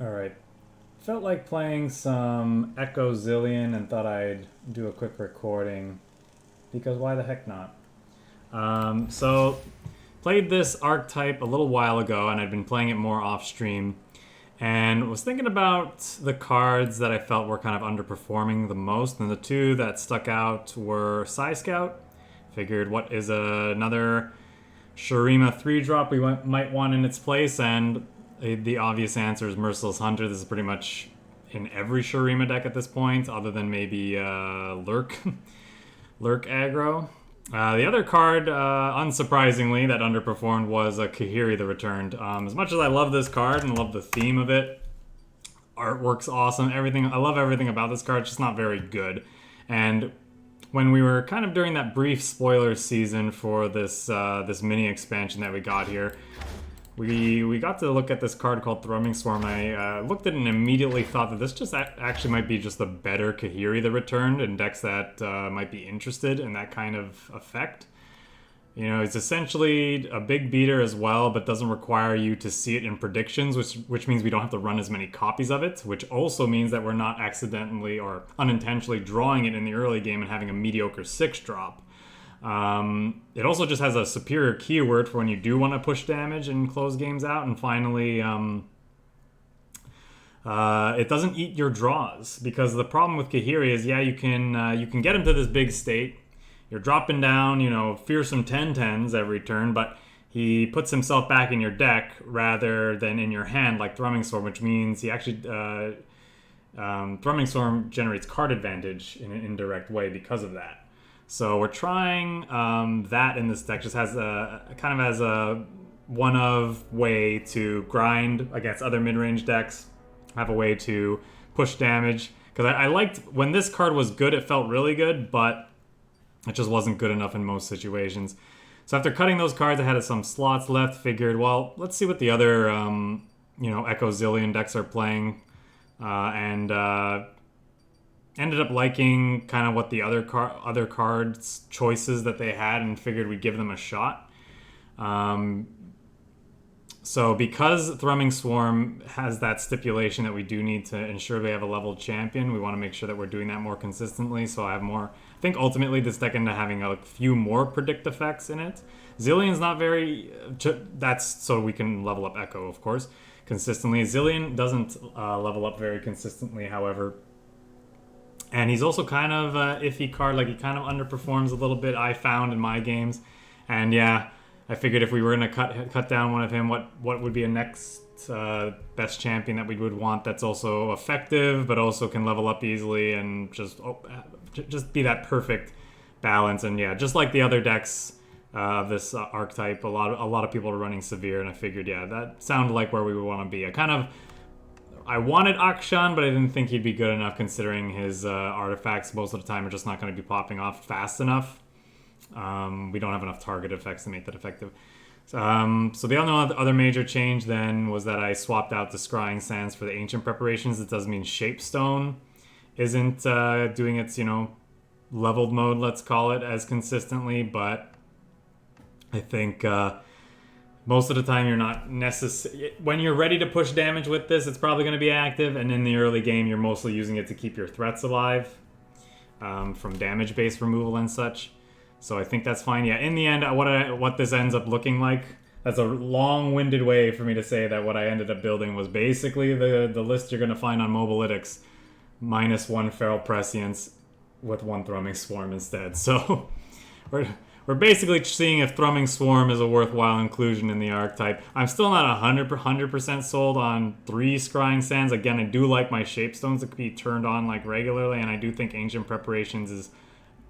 Alright. Felt like playing some Echo Zillion and thought I'd do a quick recording because why the heck not? So, played this archetype a little while ago and I'd been playing it more off stream and was thinking about the cards that I felt were kind of underperforming the most, and the two that stuck out were Psy Scout. Figured what is another Shurima 3-drop we might want in its place, and the obvious answer is Merciless Hunter. This is pretty much in every Shurima deck at this point, other than maybe Lurk, Lurk aggro. The other card, unsurprisingly, that underperformed was Kahiri the Returned. As much as I love this card and love the theme of it, artwork's awesome, everything. I love everything about this card. It's just not very good. And when we were kind of during that brief spoiler season for this mini expansion that we got here, we got to look at this card called Thrumming Swarm. I looked at it and immediately thought that this just actually might be just a better Kahiri the Returned in decks that might be interested in that kind of effect. You know, it's essentially a big beater as well, but doesn't require you to see it in predictions, which means we don't have to run as many copies of it, which also means that we're not accidentally or unintentionally drawing it in the early game and having a mediocre 6-drop. It also just has a superior keyword for when you do want to push damage and close games out. And finally, it doesn't eat your draws, because the problem with Kahiri is, yeah, you can get him to this big state. You're dropping down, you know, fearsome 10/10s every turn, but he puts himself back in your deck rather than in your hand, like Thrumming Storm, which means he actually Thrumming Storm generates card advantage in an indirect way because of that. So we're trying that in this deck. Just has a kind of as a one-of way to grind against other mid-range decks, have a way to push damage. Because I liked when this card was good, it felt really good, but it just wasn't good enough in most situations. So after cutting those cards, I had some slots left. Figured, well, let's see what the other Echo Zillion decks are playing, and ended up liking kind of what the other cards choices that they had, and figured we'd give them a shot. So because Thrumming Swarm has that stipulation that we do need to ensure we have a leveled champion, we want to make sure that we're doing that more consistently. So I have more. I think ultimately this deck ended up having a few more predict effects in it. Zillion's not very. That's so we can level up Echo, of course, consistently. Zillion doesn't level up very consistently, however. And he's also kind of an iffy card. Like, he kind of underperforms a little bit, I found, in my games. And yeah, I figured if we were going to cut down one of him, what would be a next best champion that we would want that's also effective, but also can level up easily and just be that perfect balance. And yeah, just like the other decks of this archetype, a lot of people are running Severe, and I figured, yeah, that sounded like where we would want to be. I wanted Akshan, but I didn't think he'd be good enough considering his artifacts most of the time are just not going to be popping off fast enough. We don't have enough target effects to make that effective. So the other major change then was that I swapped out the Scrying Sands for the Ancient Preparations. It does mean Shapestone isn't doing its, leveled mode, let's call it, as consistently, but I think most of the time you're not necessary. When you're ready to push damage with this, it's probably going to be active, and in the early game you're mostly using it to keep your threats alive from damage-based removal and such. So I think that's fine. Yeah, in the end, what this ends up looking like, that's a long-winded way for me to say that what I ended up building was basically the list you're going to find on Mobalytics, -1 Feral Prescience with 1 Thrumming Swarm instead. So we're basically seeing if Thrumming Swarm is a worthwhile inclusion in the archetype. I'm still not 100% sold on 3 Scrying Sands. Again, I do like my Shapestones that could be turned on like regularly, and I do think Ancient Preparations is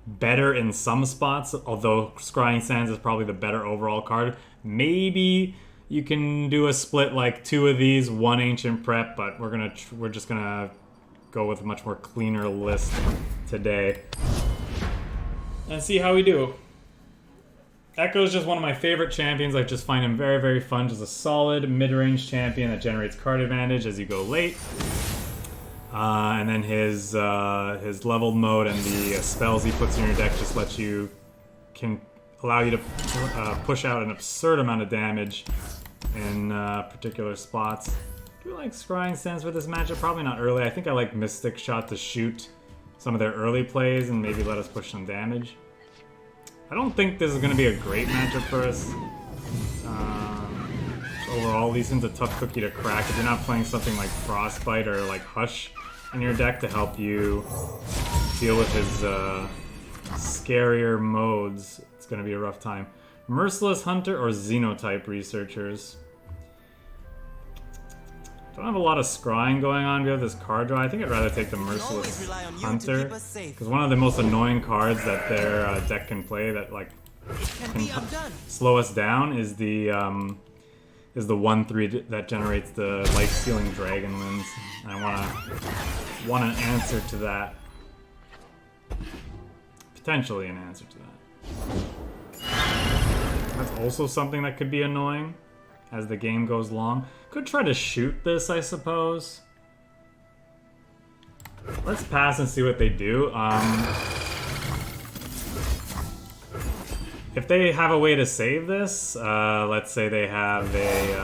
better in some spots, although Scrying Sands is probably the better overall card. Maybe you can do a split like 2 of these, 1 Ancient Prep, but we're just gonna go with a much more cleaner list today and see how we do. Echo is just one of my favorite champions. I just find him very, very fun. Just a solid mid-range champion that generates card advantage as you go late. And then his leveled mode and the spells he puts in your deck just can allow you to push out an absurd amount of damage in particular spots. Do I like Scrying Sands for this matchup? Probably not early. I think I like Mystic Shot to shoot some of their early plays and maybe let us push some damage. I don't think this is going to be a great matchup for us. Overall, Lee Sin's a tough cookie to crack if you're not playing something like Frostbite or like Hush in your deck to help you deal with his scarier modes. It's going to be a rough time. Merciless Hunter or Xenotype Researchers? Don't have a lot of scrying going on. We have this card draw. I think I'd rather take the Merciless Hunter, because one of the most annoying cards that their deck can play that like can slow us down is the 1/3 that generates the life-stealing dragon limbs. And I want an answer to that. Potentially an answer to that. That's also something that could be annoying as the game goes long. Could try to shoot this, I suppose. Let's pass and see what they do. If they have a way to save this, let's say they have a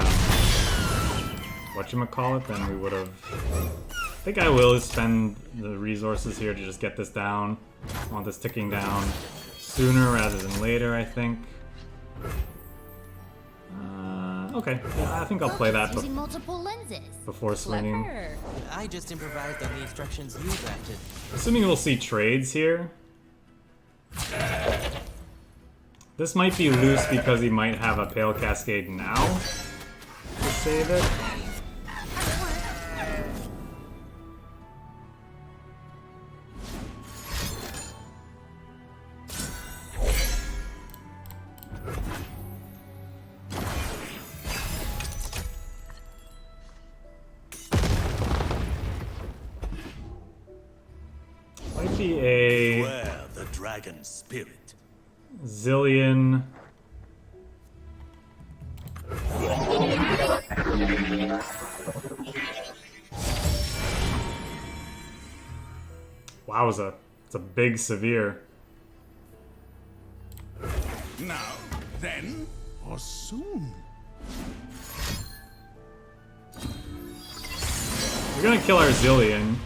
whatchamacallit, then we would have. I think I will spend the resources here to just get this down. I want this ticking down sooner rather than later, I think. Okay, yeah, I think I'll play that before swinging. I just improvised on the instructions you drafted. Assuming we'll see trades here. This might be loose because he might have a Pale Cascade now to save it. Might be a Beware the dragon spirit. Zillion. Wowza. It's a big severe. Now, then, or soon. We're gonna kill our Zillion,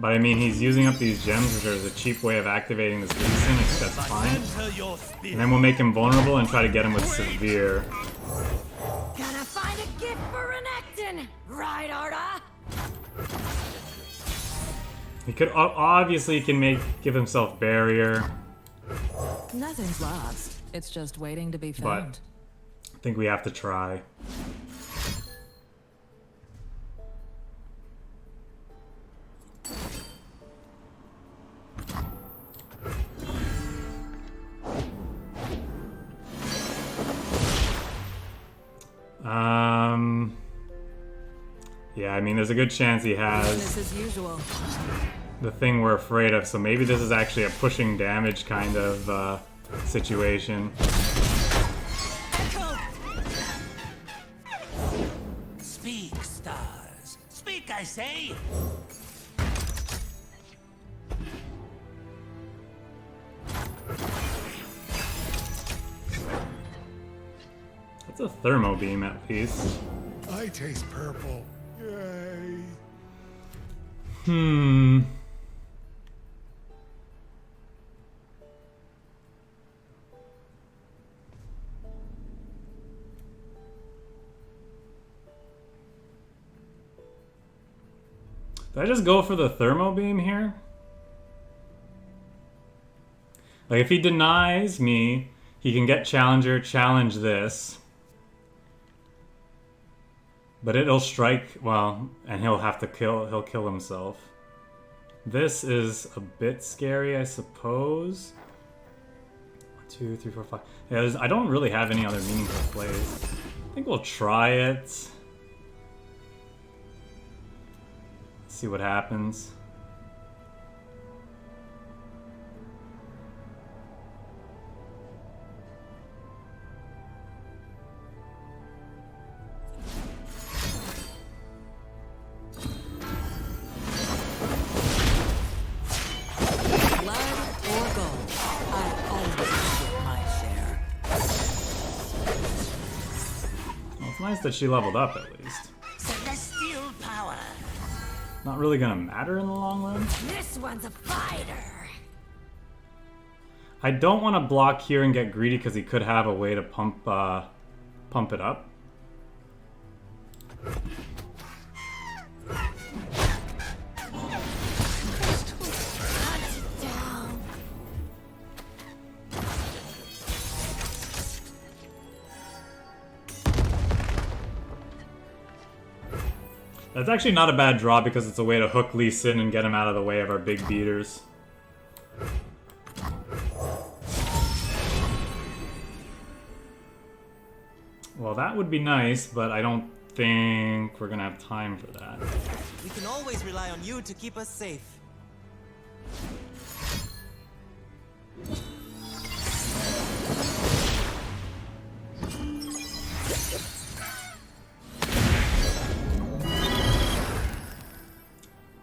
but I mean he's using up these gems, which is a cheap way of activating this Leeson. I think that's fine. And then we'll make him vulnerable and try to get him with severe. Gonna find a gift for Renekton, right, Arda? He could obviously give himself barrier, Nothing's lost. It's just waiting to be but found. I think we have to try. Yeah, I mean, there's a good chance he has Business as usual. the thing we're afraid of, so maybe this is actually a pushing damage kind of situation. Speak, stars. Speak, I say. That's a thermo beam at least. I taste purple. Yay. Did I just go for the thermo beam here? Like, if he denies me, he can get Challenger, challenge this. But it'll strike, well, and he'll kill himself. This is a bit scary, I suppose. 1, 2, 3, 4, 5. Yeah, I don't really have any other meaningful plays. I think we'll try it. See what happens. Nice that she leveled up at least. Celestial Not really gonna matter in the long run. This one's a fighter. I don't want to block here and get greedy because he could have a way to pump it up. Down. That's actually not a bad draw because it's a way to hook Lee Sin and get him out of the way of our big beaters. Well, that would be nice, but I don't think we're gonna have time for that. We can always rely on you to keep us safe.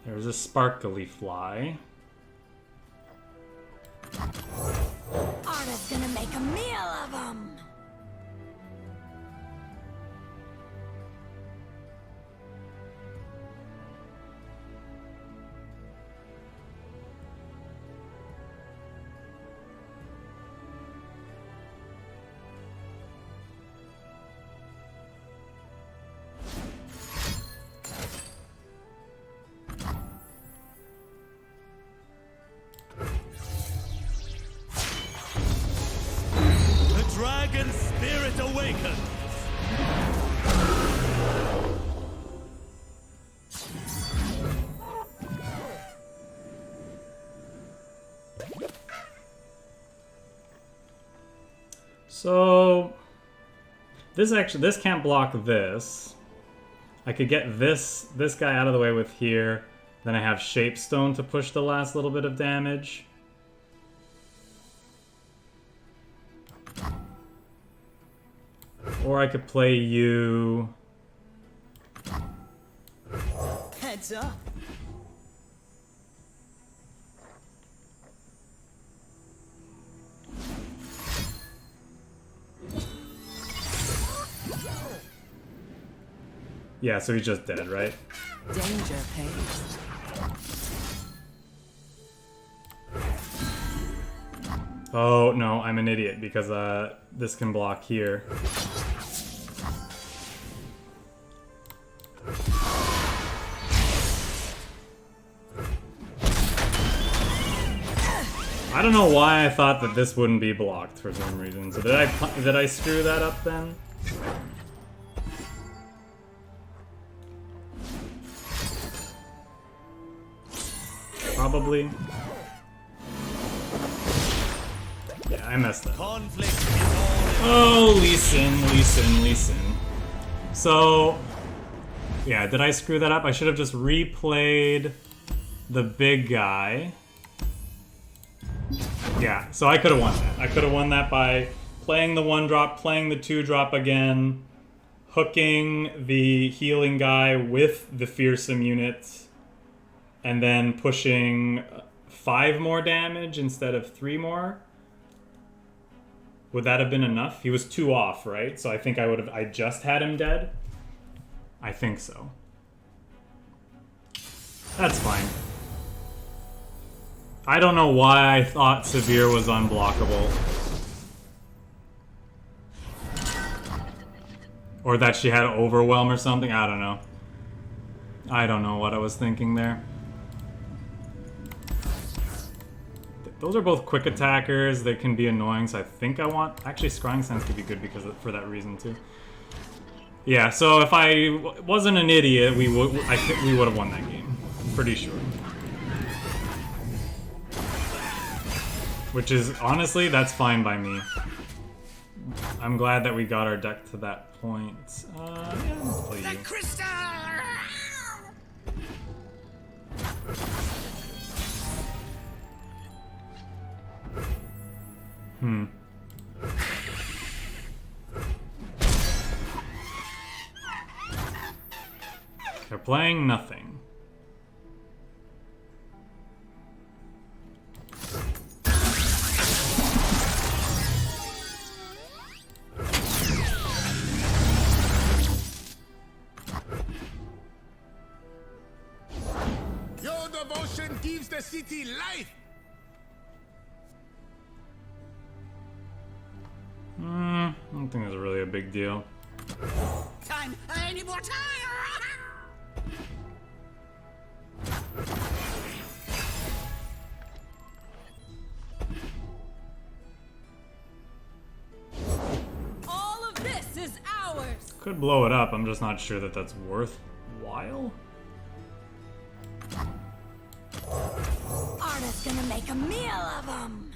There's a sparkly fly. Arda's gonna make a meal of them. The dragon spirit awakens! So this can't block this. I could get this guy out of the way with here. Then I have Shapestone to push the last little bit of damage. Or I could play you. Heads up. Yeah, so he's just dead, right? Danger pays. Oh, no, I'm an idiot because this can block here. I don't know why I thought that this wouldn't be blocked for some reason. So did I screw that up then? Probably. Yeah, I messed up. Conflict is all Oh, Lee Sin. So, yeah, did I screw that up? I should have just replayed the big guy. Yeah, so I could have won that. I could have won that by playing the 1-drop, playing the 2-drop again, hooking the healing guy with the fearsome unit, and then pushing 5 more damage instead of 3 more. Would that have been enough? He was 2 off, right? So I think I just had him dead. I think so. That's fine. I don't know why I thought Severe was unblockable. Or that she had Overwhelm or something. I don't know. I don't know what I was thinking there. Those are both quick attackers. They can be annoying, so I think I want... Actually, Scrying Sense could be good for that reason, too. Yeah, so if I wasn't an idiot, we would have won that game. Pretty sure. Which is, honestly, that's fine by me. I'm glad that we got our deck to that point. Yeah, let's play you. crystal! They're playing nothing. devotion gives the city life. I don't think that's really a big deal. Time! I need more time! All of this is ours! Could blow it up, I'm just not sure that that's worthwhile. Arda's gonna make a meal of them!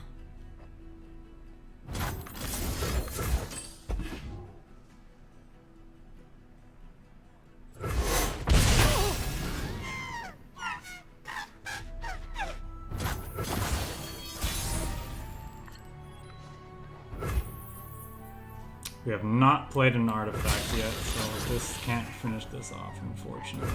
We have not played an artifact yet, so this can't finish this off, unfortunately.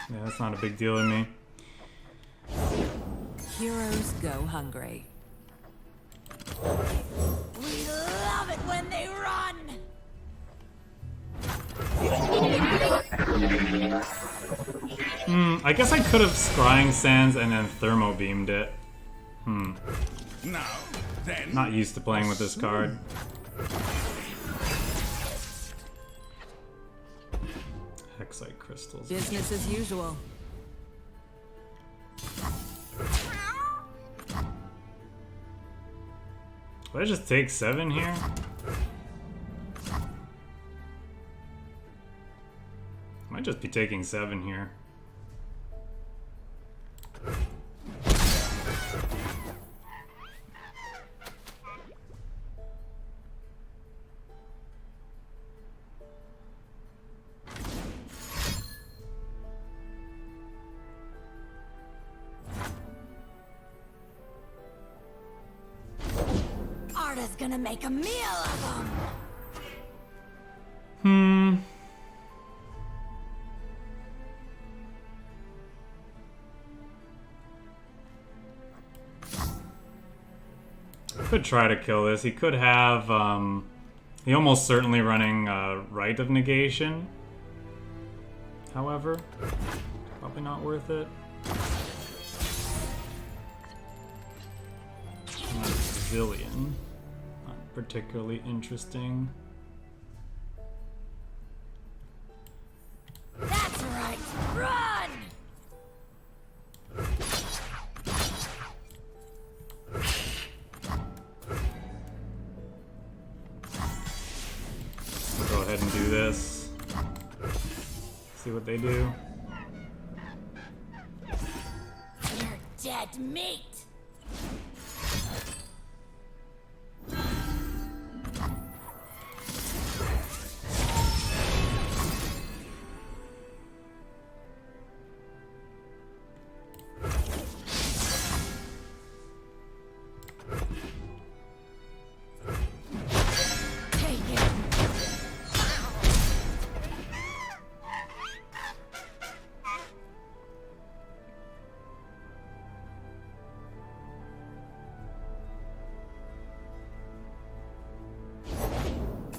Yeah, that's not a big deal to me. Heroes go hungry. We love it when they run! I guess I could have Scrying Sands and then Thermo Beamed it. Now, then. Not used to playing with this card. Hexite crystals. Business as usual. Did I just take 7 here? Might just be taking 7 here. Arda's gonna make a meal of them! Could try to kill this. He could have, he almost certainly running Rite of Negation. However, probably not worth it. Zillion. Not particularly interesting. That's right! Run! We'll go ahead and do this. See what they do. You're dead meat!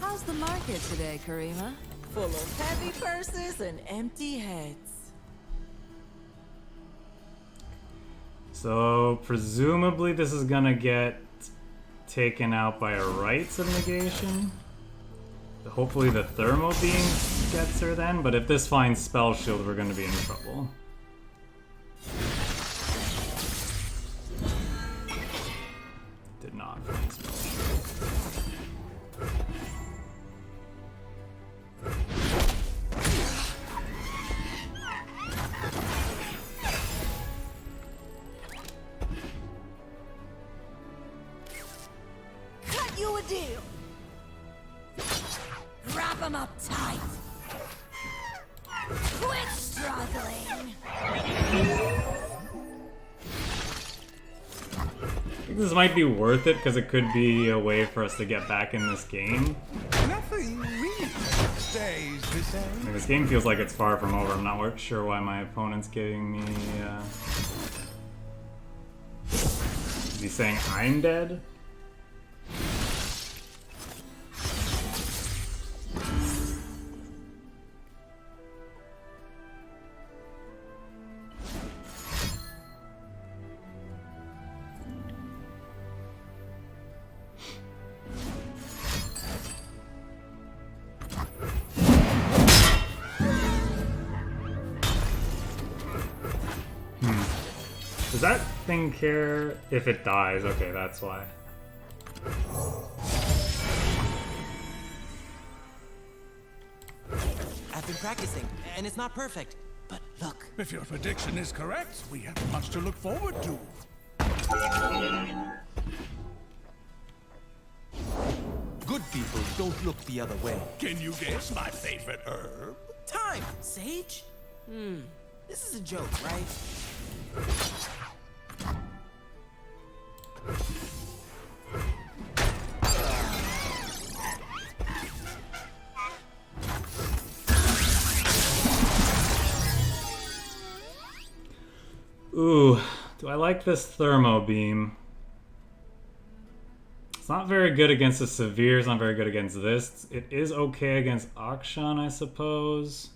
How's the market today, Karima? Full of heavy purses and empty heads. So, presumably this is gonna get taken out by a Rites of Negation. Hopefully the Thermo Beam gets her then, but if this finds Spell Shield, we're gonna be in trouble. Did not find Spell Shield. Cut you a deal! Wrap 'em up tight! Quit struggling! I think this might be worth it because it could be a way for us to get back in this game. Nothing really stays the same. I mean, this game feels like it's far from over. I'm not sure why my opponent's giving me. Is he saying I'm dead? Does that thing care if it dies? Okay, that's why. I've been practicing, and it's not perfect. But look. If your prediction is correct, we have much to look forward to. Good people don't look the other way. Can you guess my favorite herb? Time, Sage. This is a joke, right? Ooh, do I like this thermo beam? It's not very good against the severe, it's not very good against this. It is okay against Akshan, I suppose.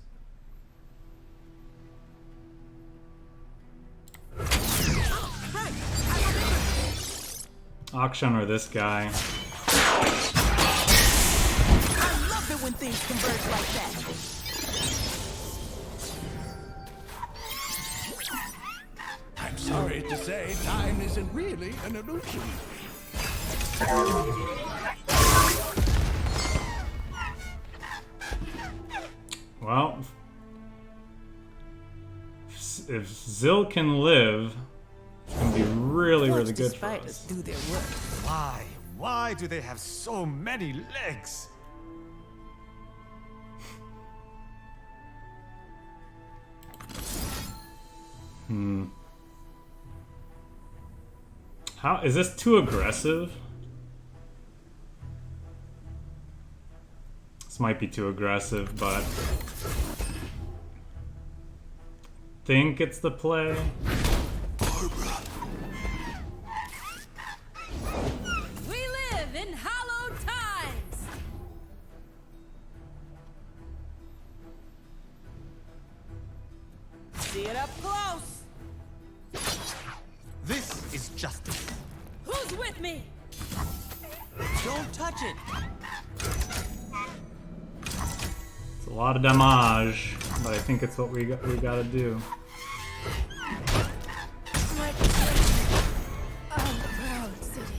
Akshan or this guy. I love it when things converge like that. I'm sorry to say, time isn't really an illusion. Well, if Zil can live, it's gonna be really, really good for Spiders us. do their work. Why? Why do they have so many legs? How is this too aggressive? This might be too aggressive, but think it's the play. We live in hallowed times! See it up close. This is justice. Who's with me? Don't touch it. It's a lot of damage, but I think it's what we gotta do. My proud city.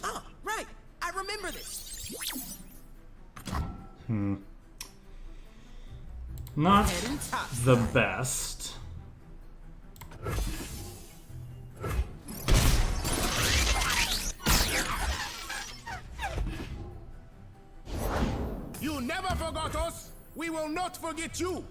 Oh, right. I remember this. Not Head and top. the best. You never forgot us. We will not forget you.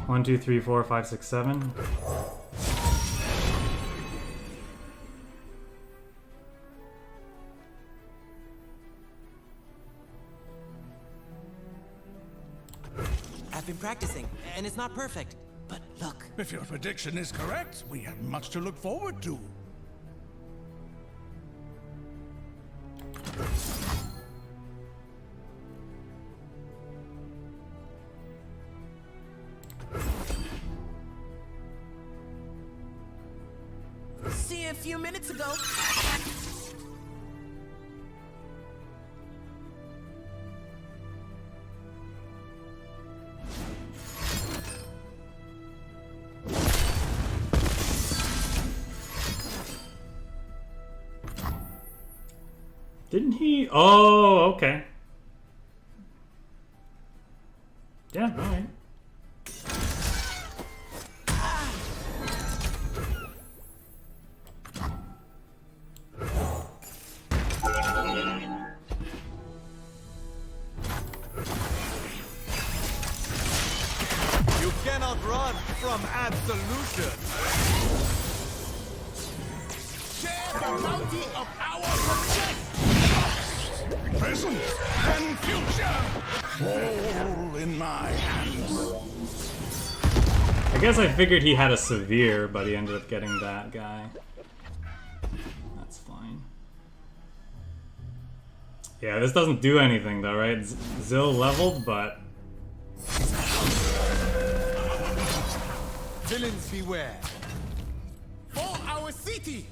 One, two, three, four, five, six, seven. I've been practicing, and it's not perfect. But look. If your prediction is correct, we have much to look forward to. See you a few minutes ago. Didn't he? Oh, okay. Yeah, alright. You cannot run from absolution. Share the bounty of our success. Present and future. All in my hands. I guess I figured he had a severe, but he ended up getting that guy. That's fine. Yeah, this doesn't do anything though, right? Zill leveled, but Villains beware. For our city.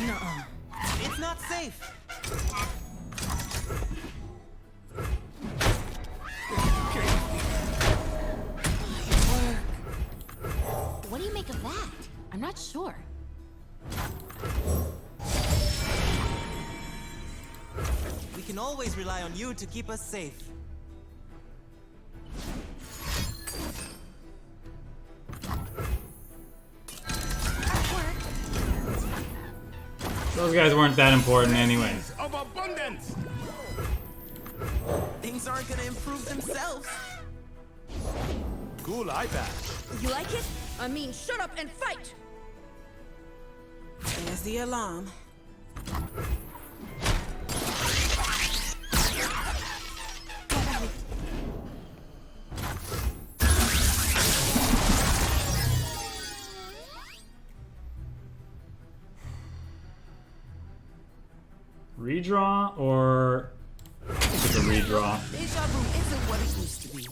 Nuh-uh. It's not safe. What do you make of that? I'm not sure. We can always rely on you to keep us safe. those guys weren't that important anyways. Of abundance. Things aren't gonna improve themselves. Cool eye patch. You like it? I mean, shut up and fight! There's the alarm. Redraw or I think it's a redraw. Deja vu isn't what it used to be.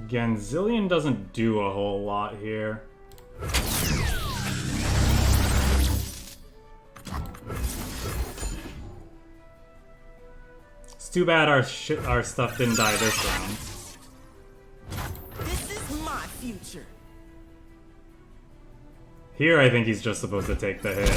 Again, Zillion doesn't do a whole lot here. It's too bad our stuff didn't die this round. This is my future. Here, I think he's just supposed to take the hit.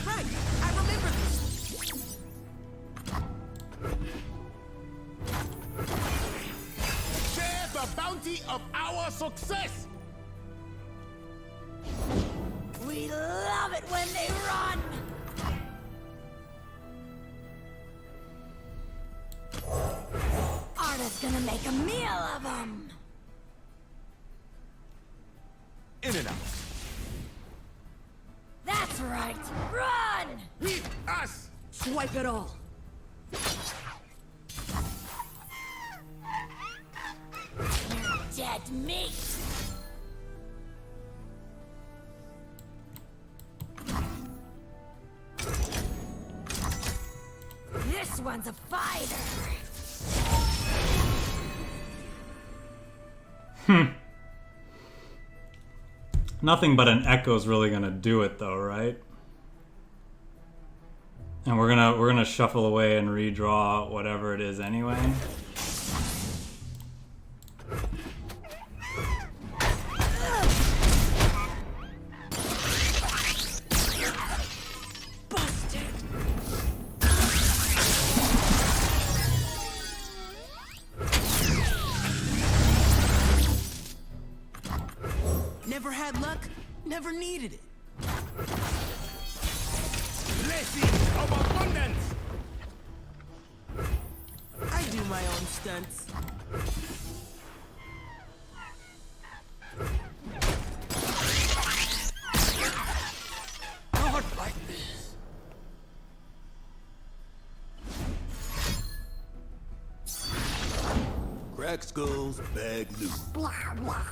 Right, I remember this. Share the bounty of our success. We love it when they run! Arda's gonna make a meal of them! In and out. That's right! Run! Meet us. Swipe it all. You're dead meat! This one's a fighter! Nothing but an echo's really gonna do it though, right? And we're gonna shuffle away and redraw whatever it is anyway. Busted. Never had luck, never needed it. Blessings of abundance. I do my own stunts. Not like this. Crack skulls, bag loot. Blah, blah.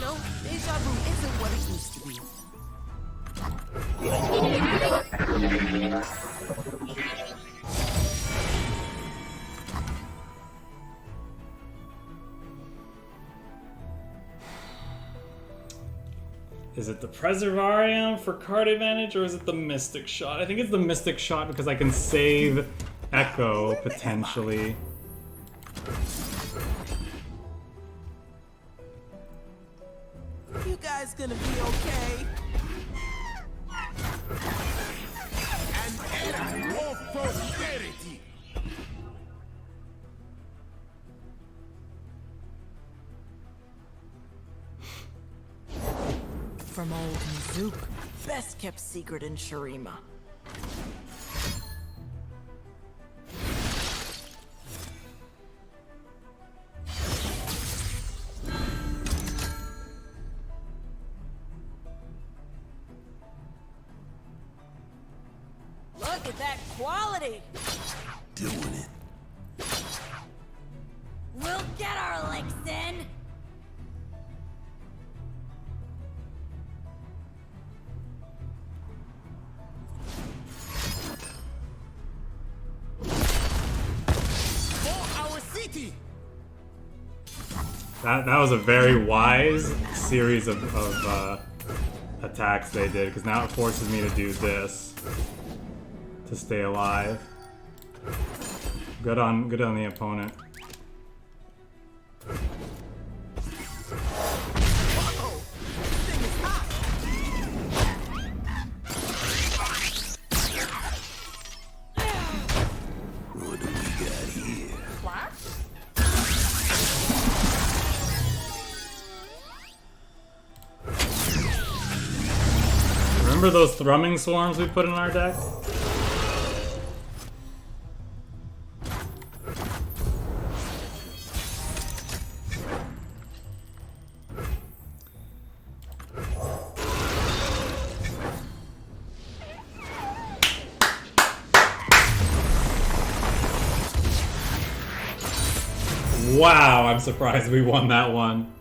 No, deja vu isn't what it used to be. Is it the Preservarium for card advantage or is it the Mystic Shot? I think it's the Mystic Shot because I can save Echo potentially. You guys gonna be okay? An era of prosperity. from old Mizuki. Best kept secret in Shurima. Look at that quality! Doing it. We'll get our licks in. For our city! That was a very wise series of attacks they did, because now it forces me to do this to stay alive. Good on the opponent. What do we got here? Remember those thrumming swarms we put in our deck? Wow, I'm surprised we won that one.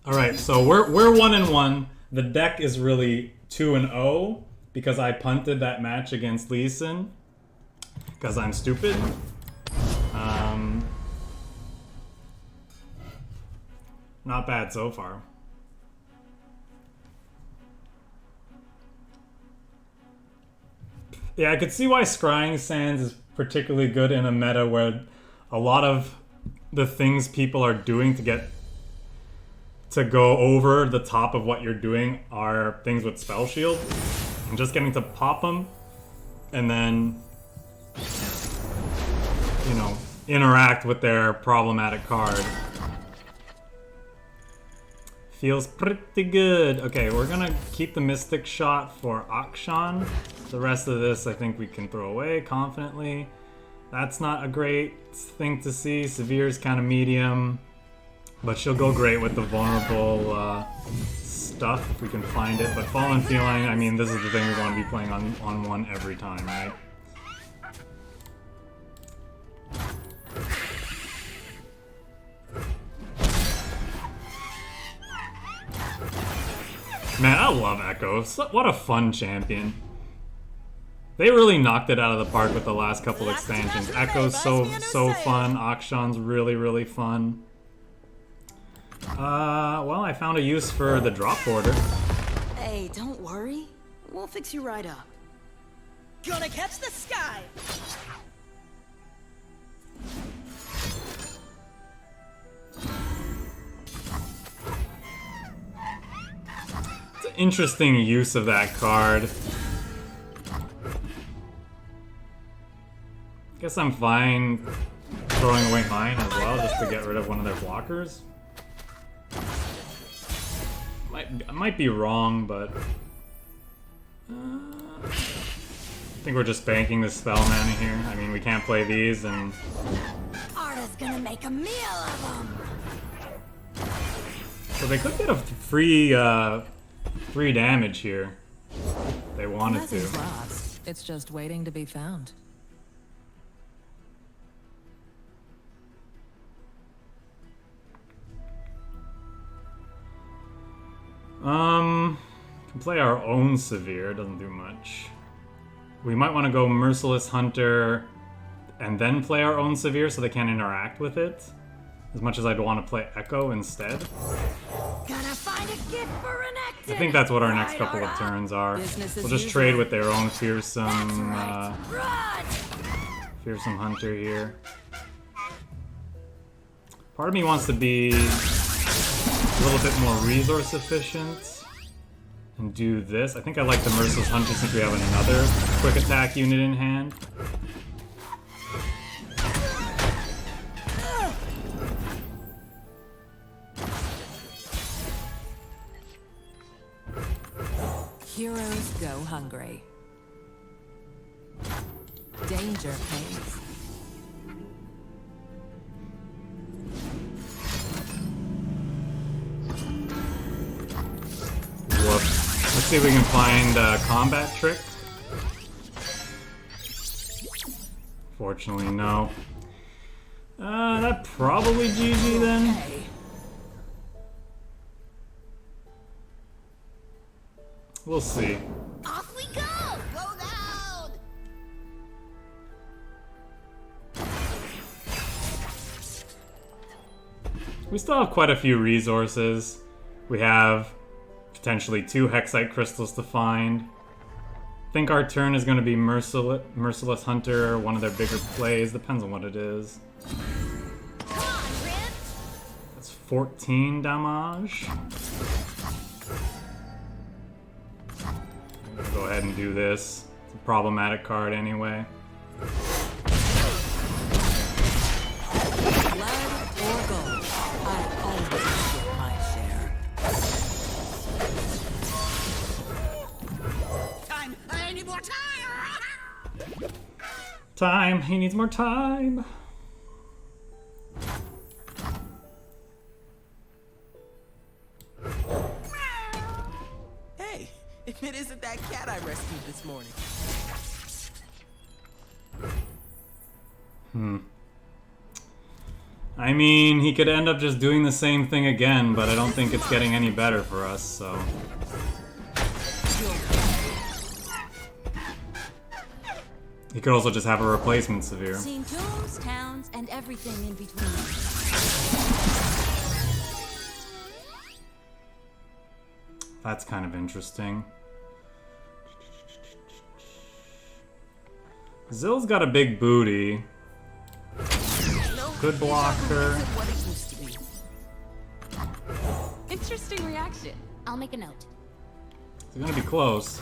Alright, so we're 1-1. The deck is really 2-0 because I punted that match against Lee Sin. Because I'm stupid. Not bad so far. Yeah, I could see why Scrying Sands is particularly good in a meta where a lot of the things people are doing to go over the top of what you're doing are things with Spell Shield. And just getting to pop them and then, you know, interact with their problematic card. Feels pretty good. Okay, we're gonna keep the Mystic Shot for Akshan. The rest of this I think we can throw away confidently. That's not a great thing to see. Severe's kind of medium, but she'll go great with the vulnerable stuff if we can find it. But Fallen Feline, I mean, this is the thing we want to be playing on one every time, right? Man, I love Echo. What a fun champion. They really knocked it out of the park with the last couple expansions. Echo's so fun. Akshan's really fun. Well, I found a use for the drop border. Hey, don't worry. We'll fix you right up. Gonna catch the sky! It's an interesting use of that card. Guess I'm fine throwing away mine as well, just to get rid of one of their blockers. I might be wrong, but I think we're just banking the spell mana here. I mean, we can't play these, and Arda's gonna make a meal of them. so they could get a free damage here. If they wanted to. Nothing's lost. It's just waiting to be found. Can play our own Severe, doesn't do much. We might want to go Merciless Hunter and then play our own Severe so they can't interact with it. As much as I'd want to play Echo instead. Gonna find a gift for an actin. I think that's what our next Right, couple of Arda? turns are. Business as We'll just usual. trade with their own That's fearsome, right. Run! fearsome Hunter here. Part of me wants to be a little bit more resource efficient. and do this. I think I like the Merciless Hunter since we have another quick attack unit in hand. Heroes go hungry. Danger pays. Whoops. Let's see if we can find a combat trick. Fortunately, no. That probably GG then. Okay. We'll see. Off we go! Roll down! We still have quite a few resources. We have potentially 2 Hexite crystals to find. I think our turn is going to be Merciless Hunter, one of their bigger plays. Depends on what it is. Come on, Prince! That's 14 damage. Go ahead and do this. It's a problematic card anyway. Blood or gold, I always get my share. Time! I need more time! Time! He needs more time! Hey, if it isn't that cat I rescued this morning. I mean, he could end up just doing the same thing again, but I don't think it's getting any better for us, so... He could also just have a replacement Severe. Seen tombs, towns, and everything in between. That's kind of interesting. Zill's got a big booty. Could block her. What it used to be. Interesting reaction. I'll make a note. It's gonna be close.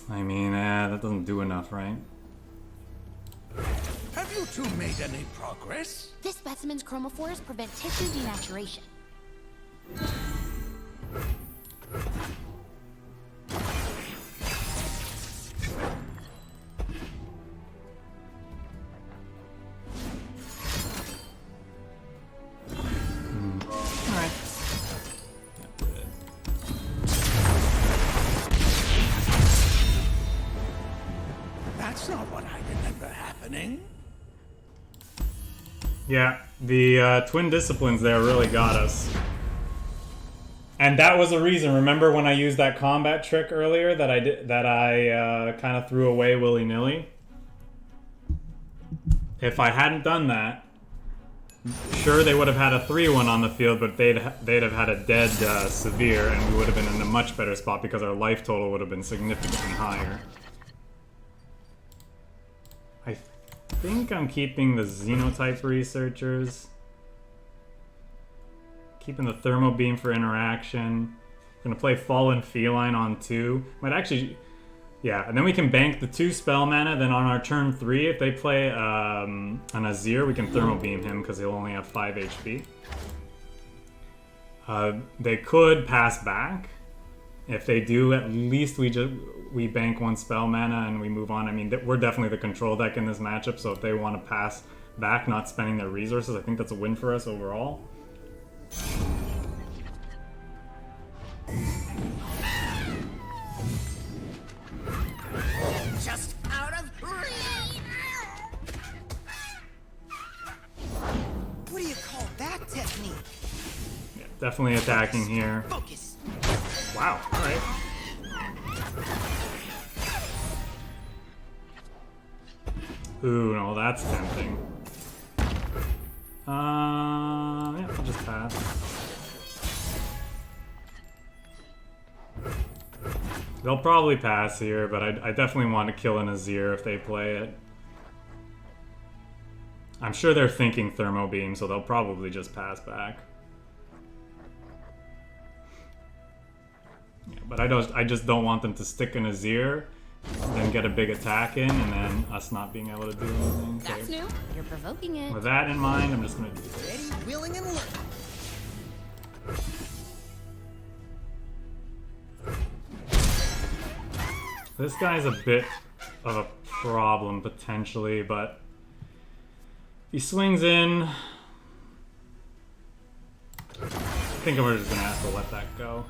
I mean, that doesn't do enough, right? Have you two made any progress? This specimen's chromophores prevent tissue denaturation. Alright. That's not what I remember happening. Yeah, the twin disciplines there really got us. And that was a reason. Remember when I used that combat trick earlier that I kind of threw away willy-nilly? If I hadn't done that, sure they would have had a 3-1 on the field, but they'd have had a dead Severe, and we would have been in a much better spot because our life total would have been significantly higher. I think I'm keeping the Xenotype Researchers. Keeping the Thermo Beam for interaction. Gonna play Fallen Feline on 2. Might actually... Yeah, and then we can bank the 2 spell mana, then on our turn 3, if they play an Azir, we can Thermo Beam him because he'll only have 5 HP. They could pass back. If they do, at least we bank 1 spell mana and we move on. I mean, we're definitely the control deck in this matchup, so if they want to pass back, not spending their resources, I think that's a win for us overall. Just out of reach! What do you call that technique? Yeah, definitely attacking here. Focus. Wow, alright. Ooh, no, that's tempting. Yeah, I'll just pass. They'll probably pass here, but I definitely want to kill an Azir if they play it. I'm sure they're thinking Thermo Beam, so they'll probably just pass back. Yeah, but I just don't want them to stick in his ear, then get a big attack in, and then us not being able to do anything. That's new. You're provoking it. With that in mind, I'm just gonna do this. Ready, willing, and looking. This guy's a bit of a problem, potentially, but he swings in. I think we're just gonna have to let that go.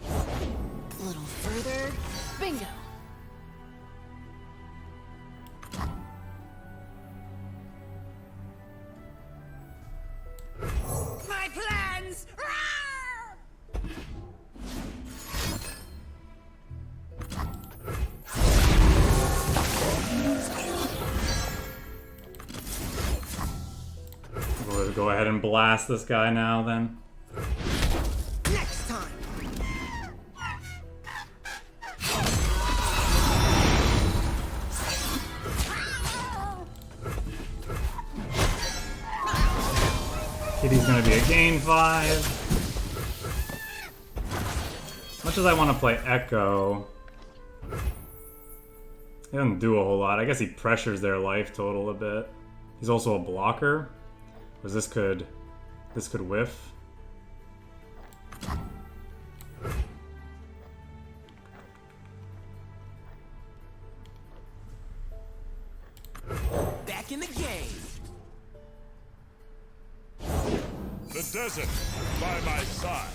A little further. Bingo. My plans! Roar! We'll go ahead and blast this guy now, then. Next time. Kitty's gonna be a gain 5. Much as I want to play Echo, he doesn't do a whole lot. I guess he pressures their life total a bit. He's also a blocker, because this could whiff. Back in the game. The desert by my side.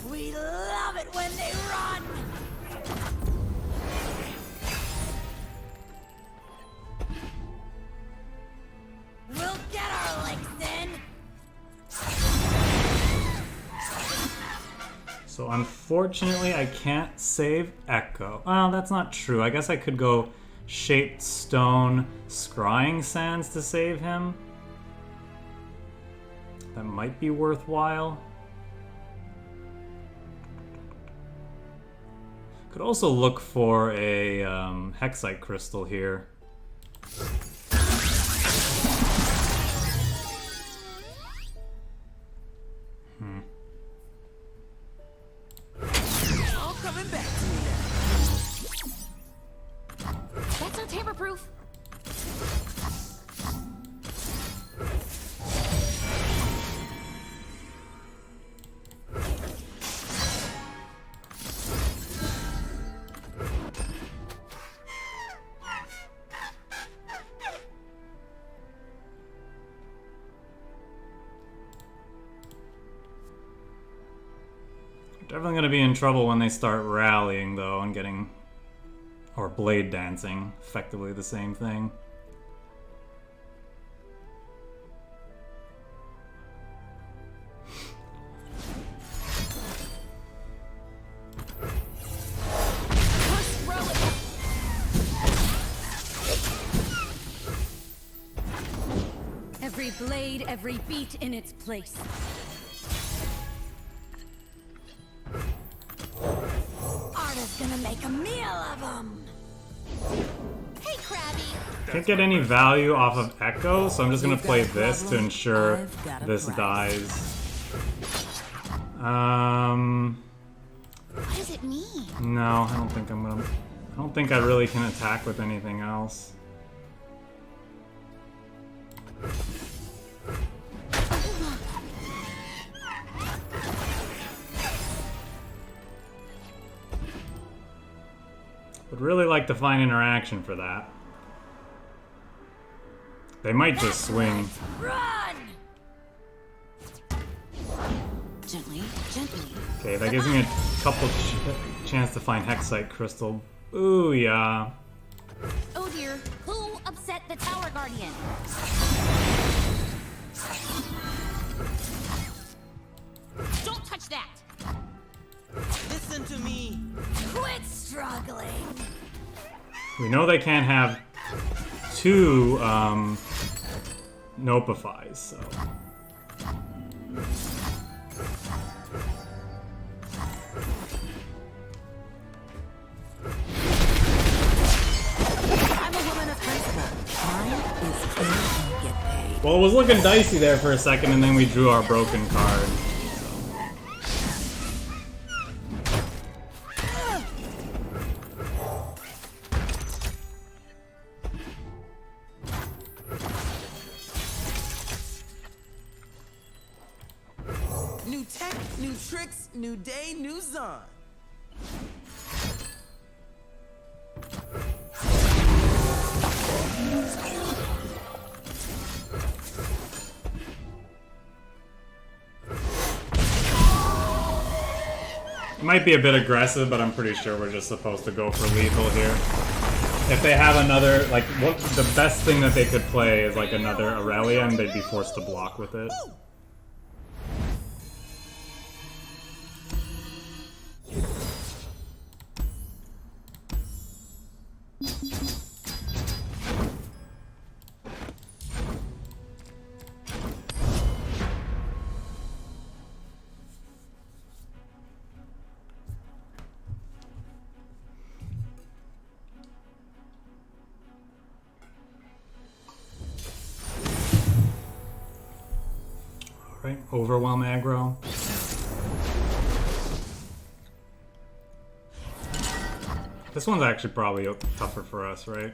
We love it when they run! We'll get our licks in! So unfortunately, I can't save Echo. Well, that's not true. I guess I could go Shaped Stone, Scrying Sands to save him. That might be worthwhile. Could also look for a Hexite Crystal here. All coming back to me now. That's not tamper-proof. Definitely gonna be in trouble when they start rallying, though, and getting... or blade dancing. Effectively the same thing. Every blade, every beat in its place. Arda's gonna make a meal of them! Hey, Krabby. Can't get any value off of Echo, so I'm just gonna You've play got a this to problem, ensure I've got a this prize. dies. What does it mean? No, I don't think I'm gonna... I don't think I really can attack with anything else. Would really like to find interaction for that. They might just swing. Run! Gently, gently. Okay, that gives me a couple chance to find Hexite Crystal. Ooh, yeah. Oh dear. Who upset the Tower Guardian? Don't touch that! Listen to me. Quit struggling! We know they can't have two Nopifies, so I'm a woman of principle. Mine is kill and get paid. Well, it was looking dicey there for a second, and then we drew our broken card. New tech, new tricks, new day, new Zon. It might be a bit aggressive, but I'm pretty sure we're just supposed to go for lethal here. If they have another, like, what the best thing that they could play is like another Aurelia, and they'd be forced to block with it. Right, overwhelm aggro. This one's actually probably tougher for us, right?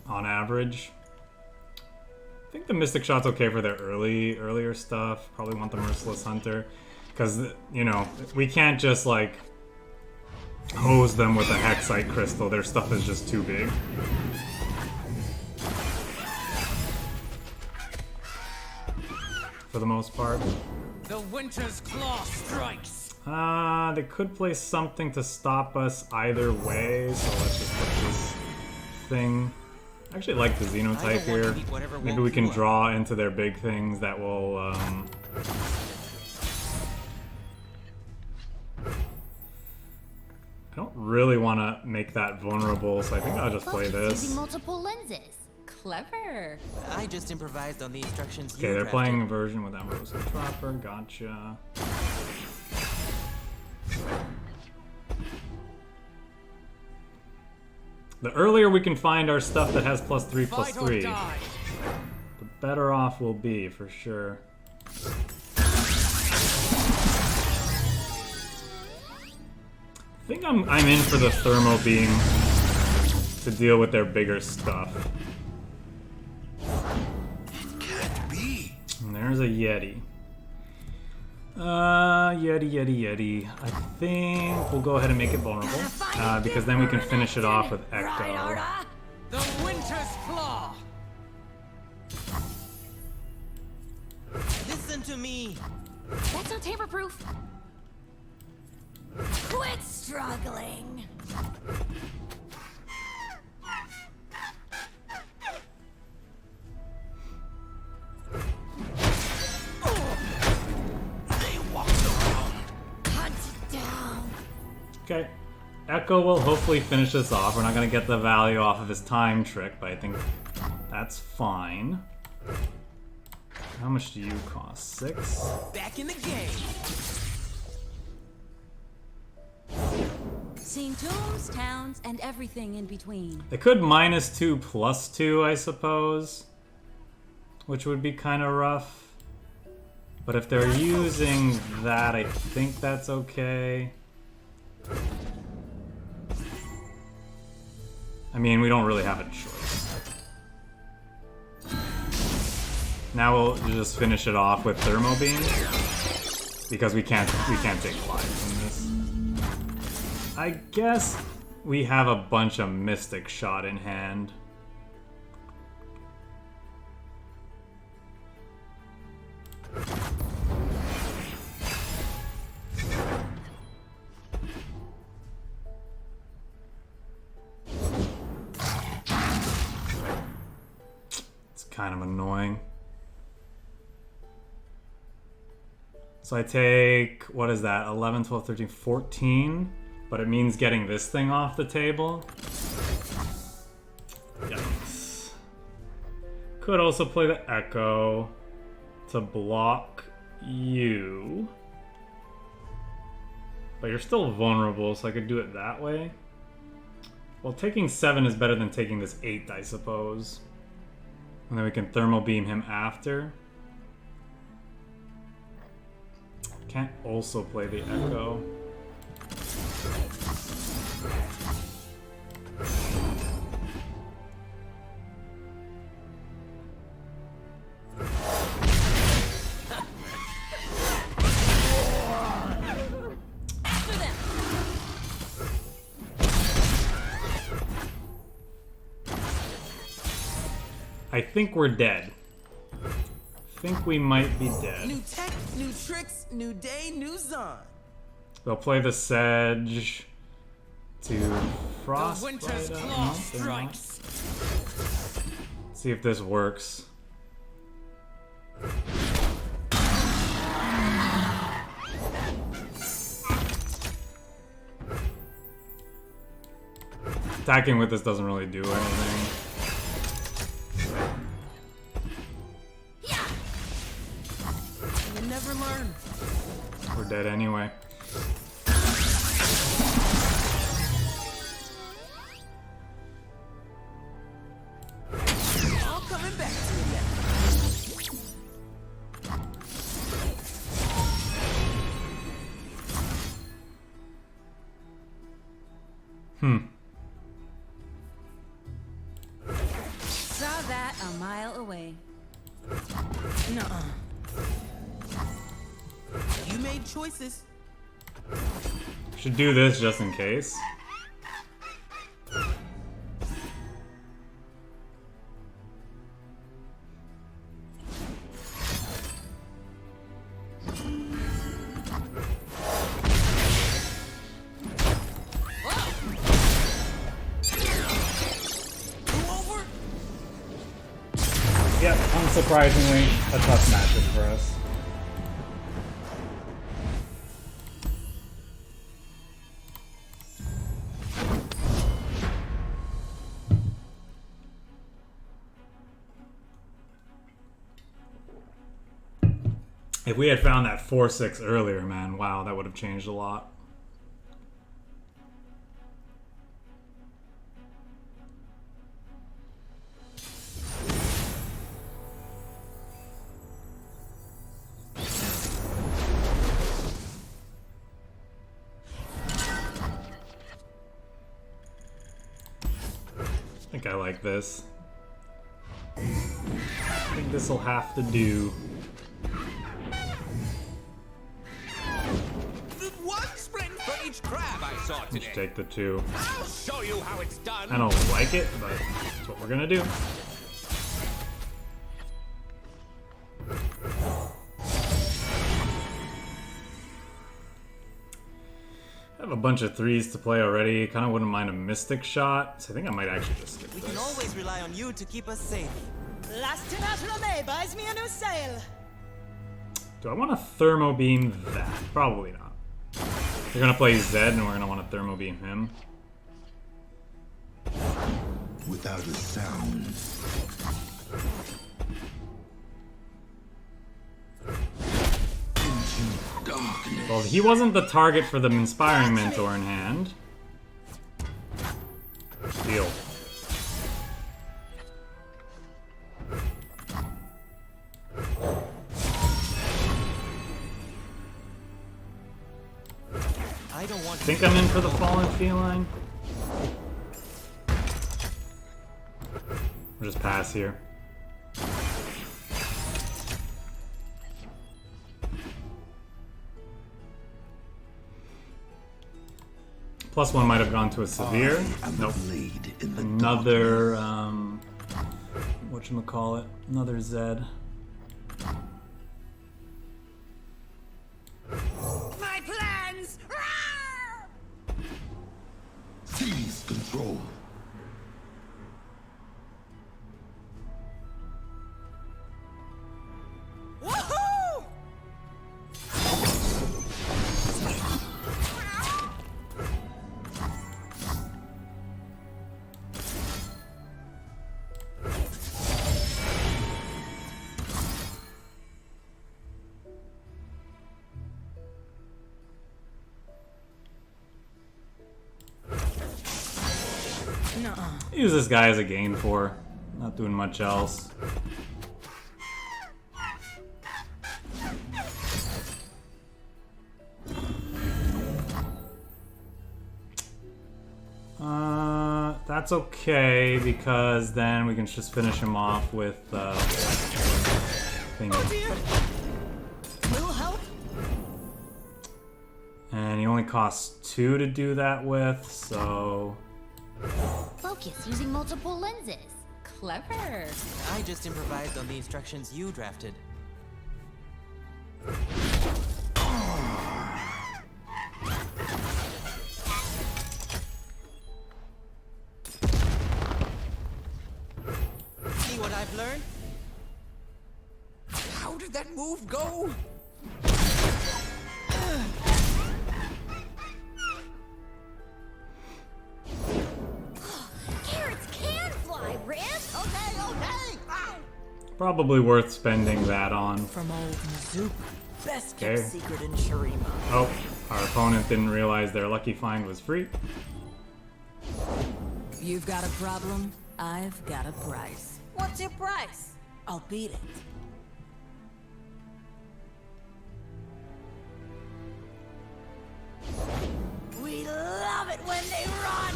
On average. I think the Mystic Shot's okay for their earlier stuff. Probably want the Merciless Hunter. Because, you know, we can't just, like, hose them with a Hexite Crystal. Their stuff is just too big. For the most part. The Winter's Claw strikes. They could play something to stop us either way, so let's just put this thing. I actually like the Xenotype here. Maybe we can draw into their big things that will, I don't really want to make that vulnerable, so I think I'll just play this. Using multiple lenses. Clever. I just improvised on the instructions. Okay, they're playing a version with Amorosa Trapper, gotcha. The earlier we can find our stuff that has +3/+3, the better off we'll be, for sure. I think I'm in for the Thermo Beam to deal with their bigger stuff. Can't be. And there's a Yeti. Yeti. I think we'll go ahead and make it vulnerable, because then we can finish it off with Echo. The Winter's Claw. Listen to me. That's not tamper-proof. Quit struggling. Okay, Echo will hopefully finish this off. We're not going to get the value off of his time trick, but I think that's fine. How much do you cost? 6? Back in the game. Seeing tombs, towns, and everything in between. They could -2 +2, I suppose, which would be kind of rough. But if they're using that, I think that's okay. I mean, we don't really have a choice. Now we'll just finish it off with Thermo Beam, because we can't take 5 from this. I guess we have a bunch of Mystic Shot in hand. Kind of annoying. So I take, what is that, 11, 12, 13, 14, but it means getting this thing off the table. Yikes. Could also play the Echo to block you. But you're still vulnerable, so I could do it that way. Well, taking 7 is better than taking this 8, I suppose. And then we can thermal beam him after. Can't also play the Echo. I think we're dead. I think we might be dead. New tech, new tricks, new day, new Zon. They'll play the Sedge to Frost. winter's claw strikes. See if this works. Attacking with this doesn't really do anything. You never learn. We're dead anyway. All coming back to you. Saw that a mile away. Nuh-uh. You made choices. Should do this just in case. Yep, unsurprisingly, a tough matchup for us. If we had found that 4-6 earlier, man, wow, that would have changed a lot. I think I like this. I think this will have to do. One spring for each crab I saw Let's today. take the 2. I'll show you how it's done. I don't like it, but that's what we're gonna do. I have a bunch of 3s to play already. Kind of wouldn't mind a Mystic shot, so I think I might actually just skip We can this. always rely on you to keep us safe. Lieutenant Rene buys me a new sail. Do I want to thermo beam that? Probably not. We're gonna play Zed, and we're gonna want to thermo beam him. Without a sound. Well, he wasn't the target for the Inspiring Mentor in hand. Deal. I don't want Think I'm in for the Fallen Feline? We'll just pass here. +1 might have gone to a severe. Nope. Another whatchamacallit? Another Zed. My plans! Seize control. Woohoo! use this guy as a gain for. Not doing much else. That's okay, because then we can just finish him off with thing. Oh dear! Little help? And he only costs 2 to do that with, so... Focus using multiple lenses. Clever. I just improvised on the instructions you drafted. See what I've learned? How did that move go? Carrots can fly, Rip. Okay, okay! Ow! Probably worth spending that on. From old Mizuki. Best kept Okay. secret in Shurima. Oh, our opponent didn't realize their lucky find was free. You've got a problem, I've got a price. What's your price? I'll beat it. We love it when they run!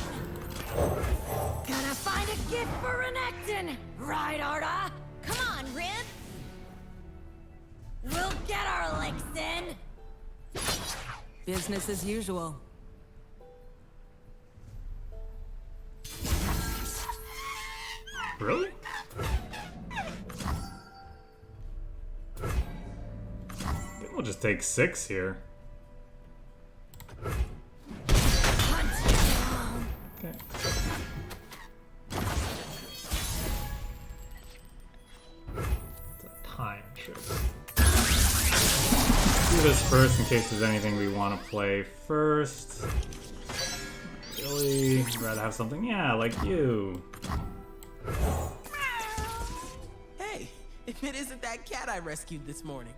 Gotta find a gift for Renekton! Right, Arda? Come on, Rip. We'll get our licks in! Business as usual. Really? I think we'll just take 6 here. Okay. It's a time trip. Do this first in case there's anything we want to play first. Really? I'd rather have something, yeah, like you. Hey, if it isn't that cat I rescued this morning.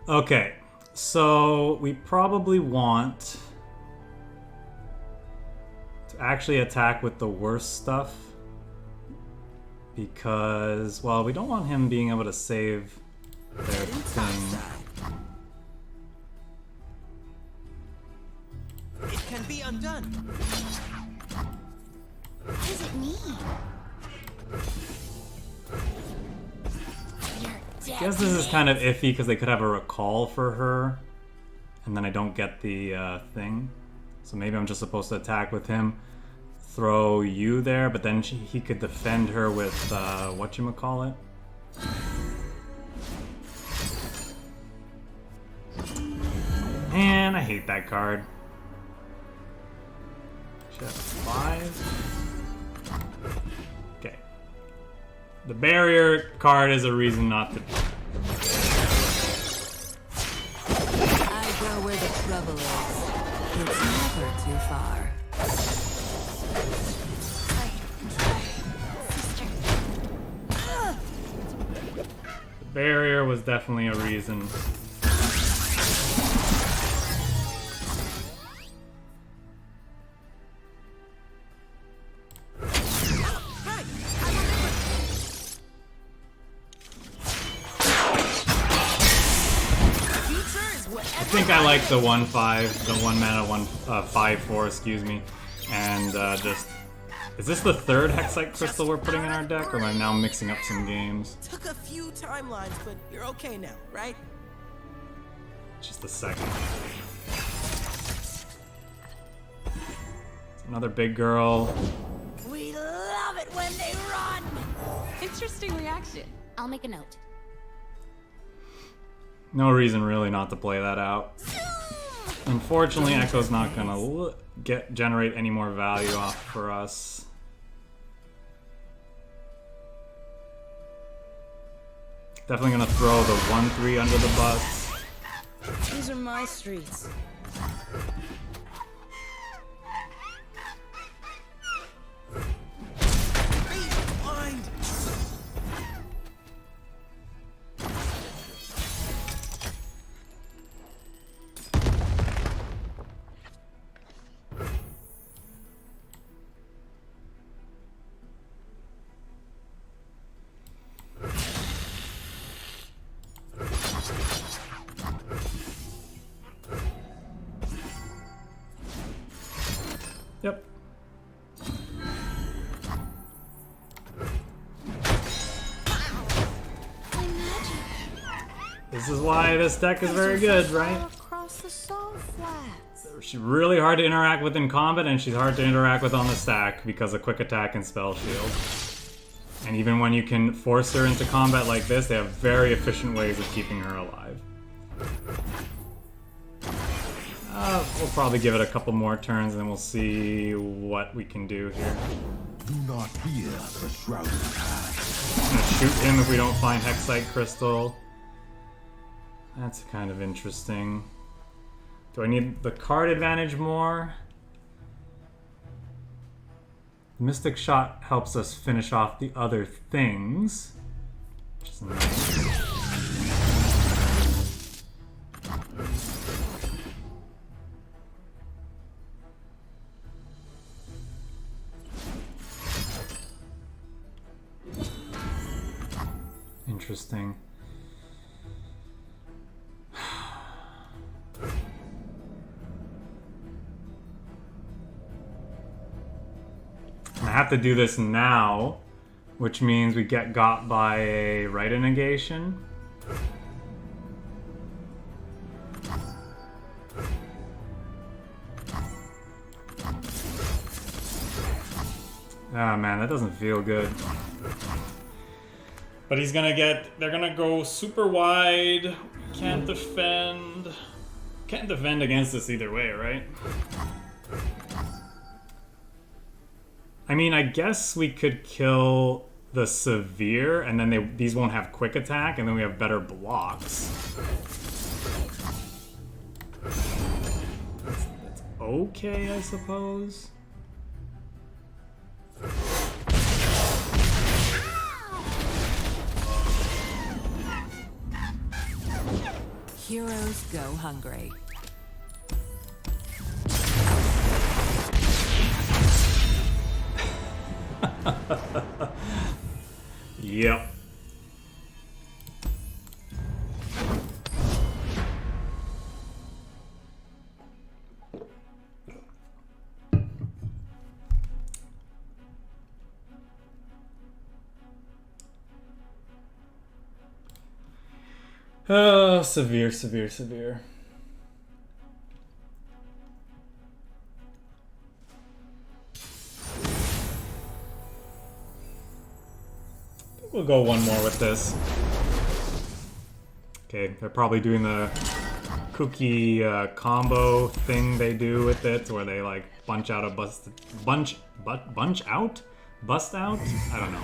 Okay, so we probably want to actually attack with the worst stuff because, well, we don't want him being able to save their thing. It can be undone. What does it mean? I guess this is kind of iffy because they could have a recall for her and then I don't get the thing. So maybe I'm just supposed to attack with him, throw you there, but then he could defend her with whatchamacallit. Man, I hate that card. She has 5. Okay. The barrier card is a reason not to. I go where the trouble is. It's never too far. The barrier was definitely a reason. I think I like the 1/5, the 1 mana 5/4, excuse me, and just. Is this the third Hexite Crystal we're putting in our deck, or am I now mixing up some games? Took a few timelines, but you're okay now, right? Just the second. Another big girl. We love it when they run! Interesting reaction. I'll make a note. No reason really not to play that out. Unfortunately, Echo's not gonna generate any more value off for us. Definitely gonna throw the 1/3 under the bus. These are my streets. Blind. This is why this deck is very good, right? Across the salt flats. She's really hard to interact with in combat, and she's hard to interact with on the stack because of quick attack and spell shield. And even when you can force her into combat like this, they have very efficient ways of keeping her alive. We'll probably give it a couple more turns, and then we'll see what we can do here. Do not fear the shrouded path. I'm gonna shoot him if we don't find Hexite Crystal. That's kind of interesting. Do I need the card advantage more? The Mystic Shot helps us finish off the other things, which is nice. Interesting. I have to do this now, which means we get got by a Rite of Negation. Ah, man, that doesn't feel good. But he's gonna get... They're gonna go super wide. Can't defend... Can't defend against this either way, right? I mean, I guess we could kill the Severe, and then these won't have quick attack, and then we have better blocks. That's okay, I suppose. Heroes go hungry. Yep. Oh, severe, severe, severe. We'll go one more with this. Okay, they're probably doing the cookie combo thing they do with it, where they like bunch out? Bust out? I don't know.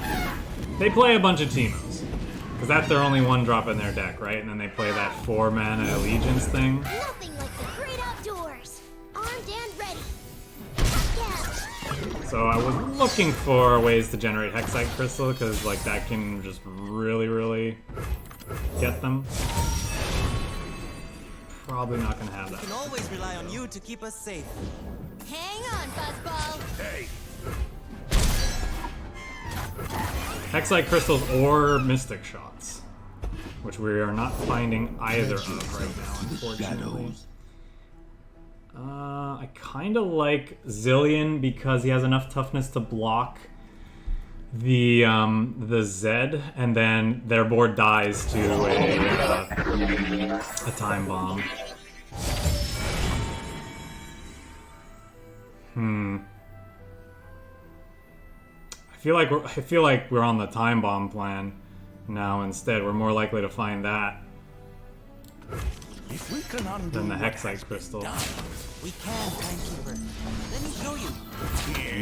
They play a bunch of Teemos. Because that's their only one drop in their deck, right? And then they play that 4-mana Allegiance thing. Nothing like the great outdoors. Armed and ready. Yeah. So I was looking for ways to generate Hexite Crystal, because like that can just really, really get them. Probably not gonna have We that. can always rely on you to keep us safe. Hang on, Buzzball. Hey, Hexite Crystals or Mystic Shots, which we are not finding either of right now, unfortunately. I kind of like Zillion because he has enough toughness to block the Zed, and then their board dies to a time bomb. I feel like we're on the time bomb plan now instead. We're more likely to find that If we can undo than the what has Hexite been Crystal. done, We can, Timekeeper. Let me show you.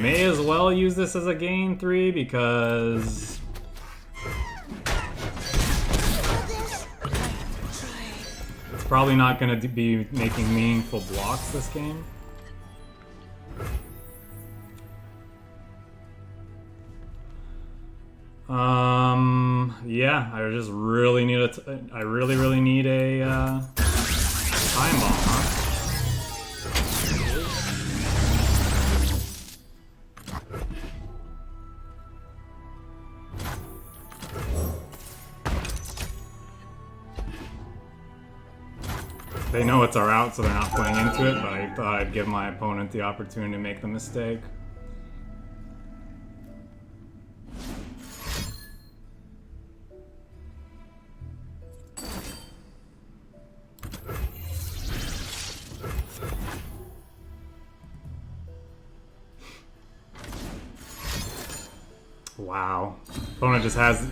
May as well use this as a gain 3 because it's probably not going to be making meaningful blocks this game. Yeah, I just really need I really need a time bomb, huh? They know it's our out, so they're not playing into it, but I thought I'd give my opponent the opportunity to make the mistake. Wow. Opponent just has...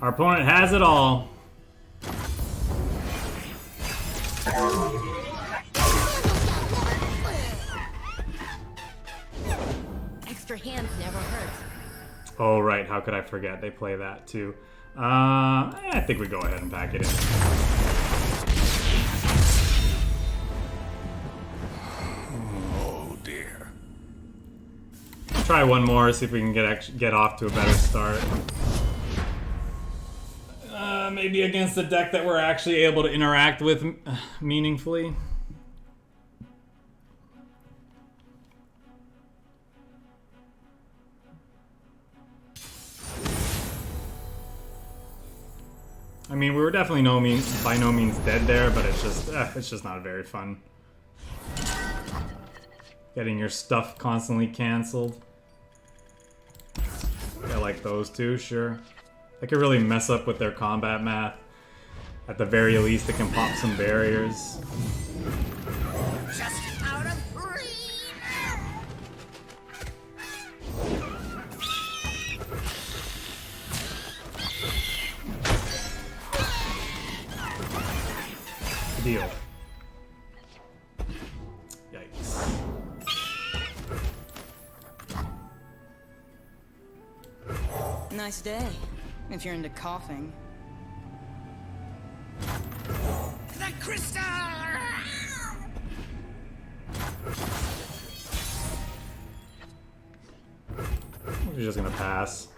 Our opponent has it all. Extra hands never hurt. Oh, right. How could I forget? They play that, too. I think we go ahead and pack it in. Oh dear. Try one more, see if we can get off to a better start. Maybe against a deck that we're actually able to interact with meaningfully. I mean, we were definitely by no means dead there, but it's just not very fun. Getting your stuff constantly canceled. I like those two, sure. They could really mess up with their combat math. At the very least, it can pop some barriers. Just out of reach. Deal. Yikes. Nice day, if you're into coughing. The crystal! We're just gonna pass.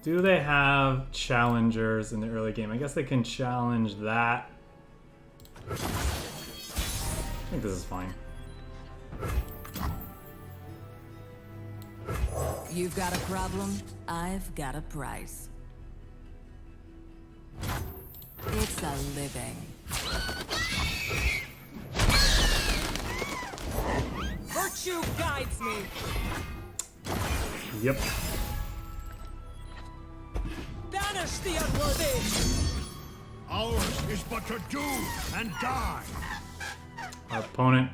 Do they have challengers in the early game? I guess they can challenge that. I think this is fine. You've got a problem, I've got a price. It's a living. Virtue guides me! Yep. Banish the unworthy! Ours is but to do and die. Our opponent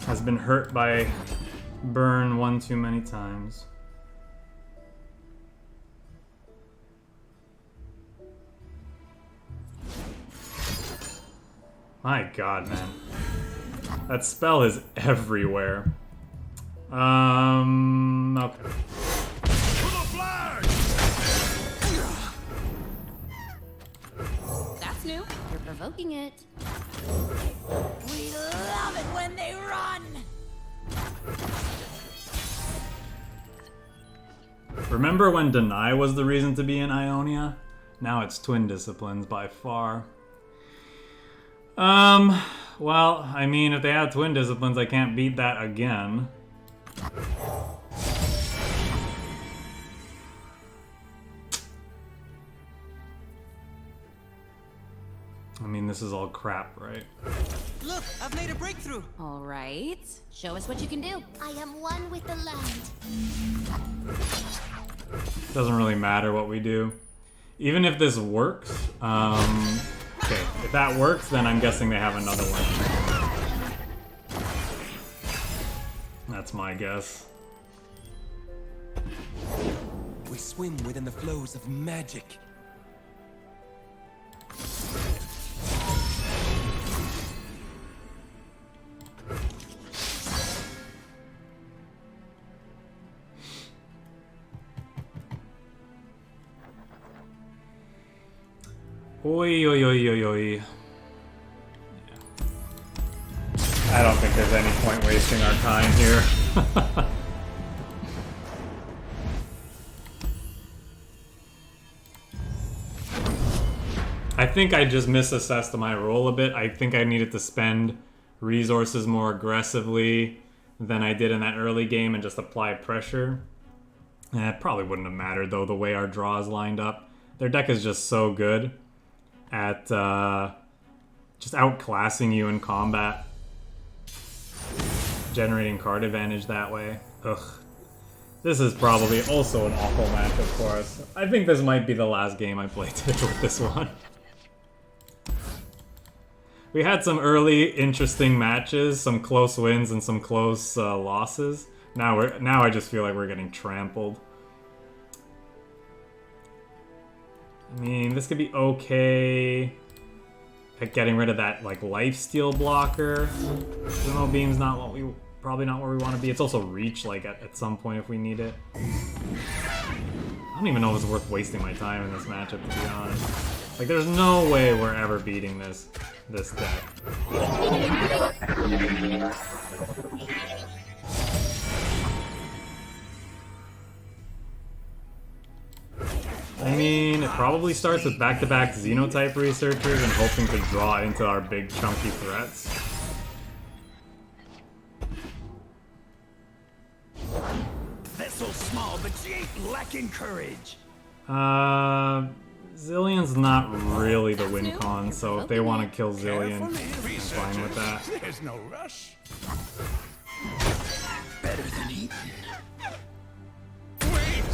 has been hurt by burn one too many times. My god, man. That spell is everywhere. Okay. To the flag! That's new. You're provoking it. We love it when they run! Remember when Deny was the reason to be in Ionia? Now it's Twin Disciplines by far. Well, I mean, if they have Twin Disciplines, I can't beat that again. I mean, this is all crap, right? Look, I've made a breakthrough. All right. Show us what you can do. I am one with the land. Doesn't really matter what we do. Even if this works, okay, if that works, then I'm guessing they have another one. That's my guess. We swim within the flows of magic. Oi, oi, oi, oi, oi. Yeah. I don't think there's any point wasting our time here. I think I just misassessed my role a bit. I think I needed to spend resources more aggressively than I did in that early game and just apply pressure. It probably wouldn't have mattered, though, the way our draws lined up. Their deck is just so good at just outclassing you in combat. Generating card advantage that way. Ugh. This is probably also an awful matchup for us. I think this might be the last game I play with this one. We had some early interesting matches, some close wins and some close losses. Now I just feel like we're getting trampled. I mean, this could be okay at getting rid of that like lifesteal blocker. Chrono Beam's probably not where we want to be. It's also reach like at some point if we need it. I don't even know if it's worth wasting my time in this matchup, to be honest. Like, there's no way we're ever beating this deck. I mean, it probably starts with back-to-back Xenotype researchers and hoping to draw into our big chunky threats. Vessel small, but she ain't lacking courage. Zillion's not really the win con, so if they want to kill Zillion, I'm fine with that. There's no rush. Better than eaten. Wait!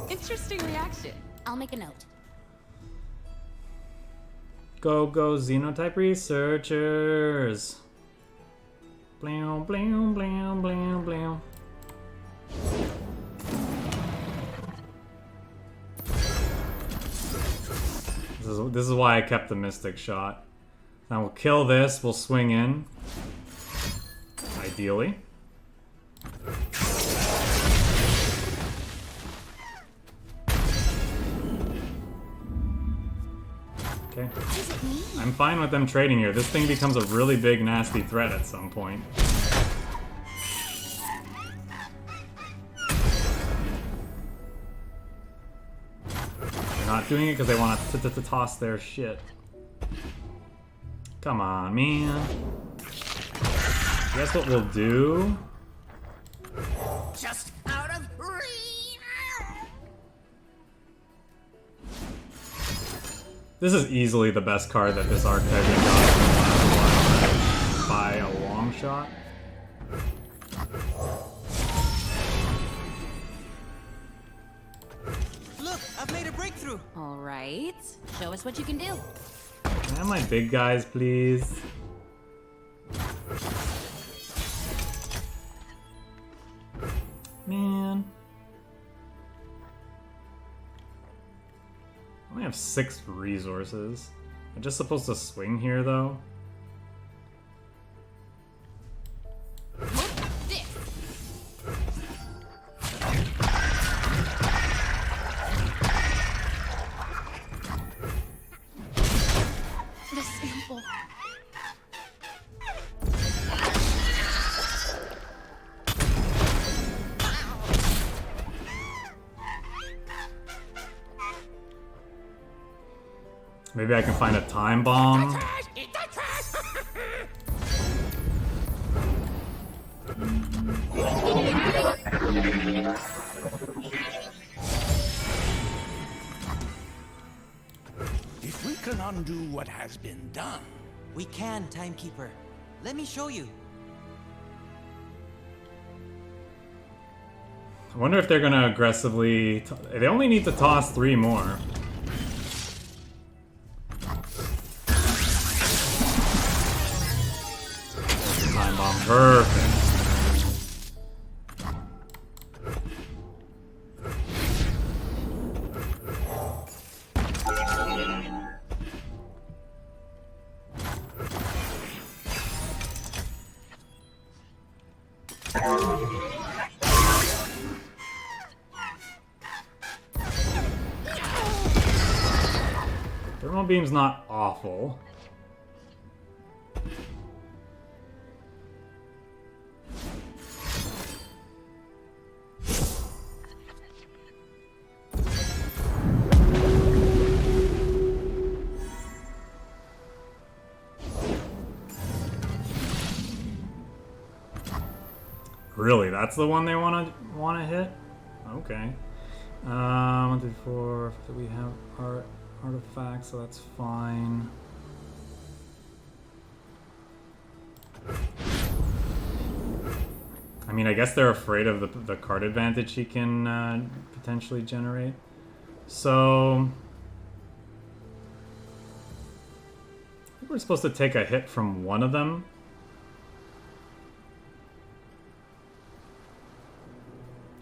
Interesting reaction. I'll make a note. Go, Xenotype researchers! Blam, blam, blam, blam, blam. This is why I kept the Mystic Shot. Now we'll kill this, we'll swing in. Ideally. Okay. I'm fine with them trading here. This thing becomes a really big, nasty threat at some point. They're not doing it because they want to toss their shit. Come on, man. Guess what we'll do? Just out of reach. This is easily the best card that this archetype has got by a long shot. Look, I've made a breakthrough. All right. Show us what you can do. Can I have my big guys, please? Man. I only have 6 resources. I'm just supposed to swing here, though. The sample. Maybe I can find a time bomb. If we can undo what has been done. We can, Timekeeper. Let me show you. I wonder if they're gonna aggressively... They only need to toss 3 more. Time bomb, perfect. Thermal Beam's not awful. Really, that's the one they want to hit? Okay. 1 through 4. We have our artifacts, so that's fine. I mean, I guess they're afraid of the card advantage he can potentially generate. So I think we're supposed to take a hit from one of them.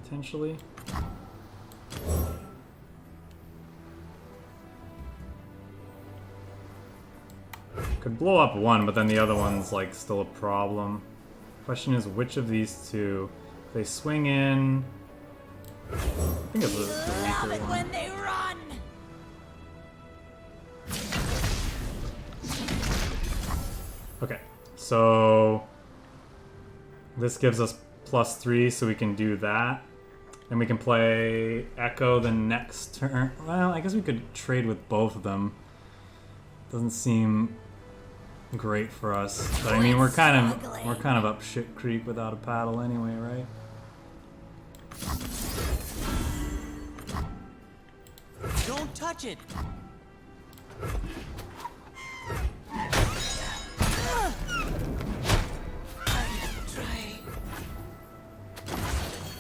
Potentially. Could blow up one, but then the other one's like still a problem. Question is, which of these two? If they swing in, I think it's the Love weaker it one. when they run. Okay, so this gives us +3, so we can do that. And we can play Echo the next turn. Well, I guess we could trade with both of them. Doesn't seem great for us, but I mean we're kind of up shit creek without a paddle anyway, right? Don't touch it.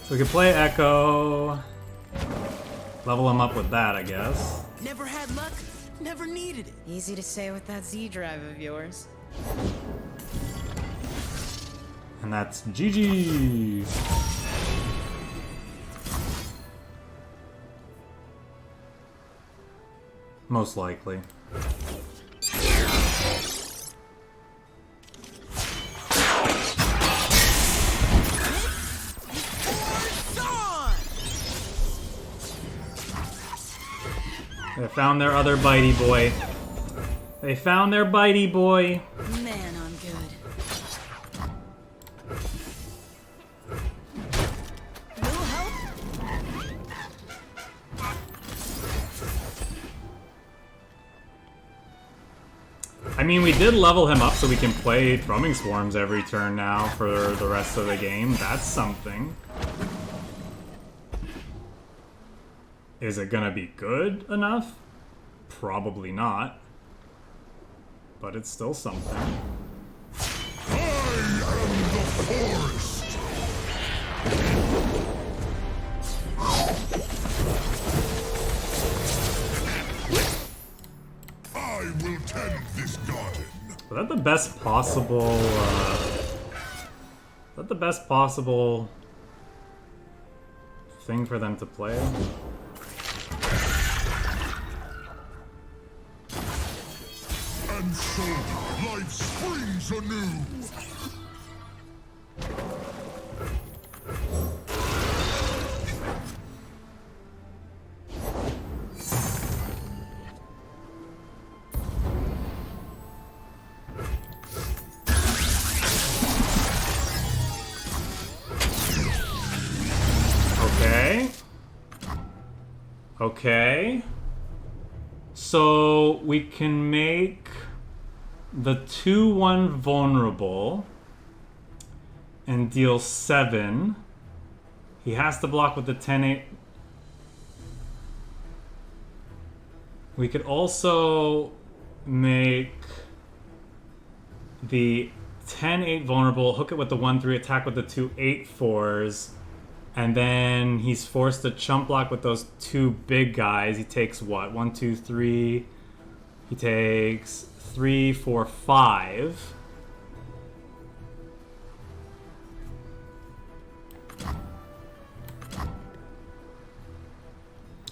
So we could play Echo, level him up with that, I guess. Never had luck, never needed it. Easy to say with that Z drive of yours. And that's GG. Most likely. They found their other bitey boy. They found their bitey boy. Man, I'm good. Will help. I mean, we did level him up so we can play Thrumming Swarms every turn now for the rest of the game. That's something. Is it gonna be good enough? Probably not. But it's still something. I am the forest. I will tend this garden. Was that the best possible, is that the best possible thing for them to play? And so, life springs anew. Okay. Okay. So we can make the 2/1 vulnerable and deal 7. He has to block with the 10/8. We could also make the 10/8 vulnerable, hook it with the 1/3, attack with the 2/8/4s, and then he's forced to chump block with those two big guys. He takes what? 1, 2, 3. He takes 3, 4, 5.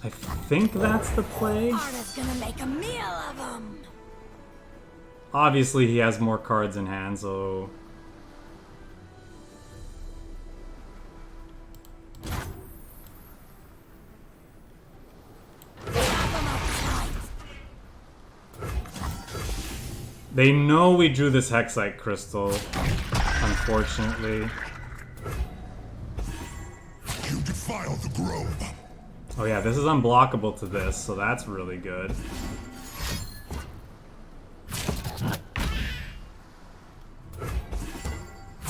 I think that's the play. Arda's gonna make a meal of them. Obviously, he has more cards in hand, so... They know we drew this Hexite Crystal, unfortunately. You defile the grove. Oh yeah, this is unblockable to this, so that's really good.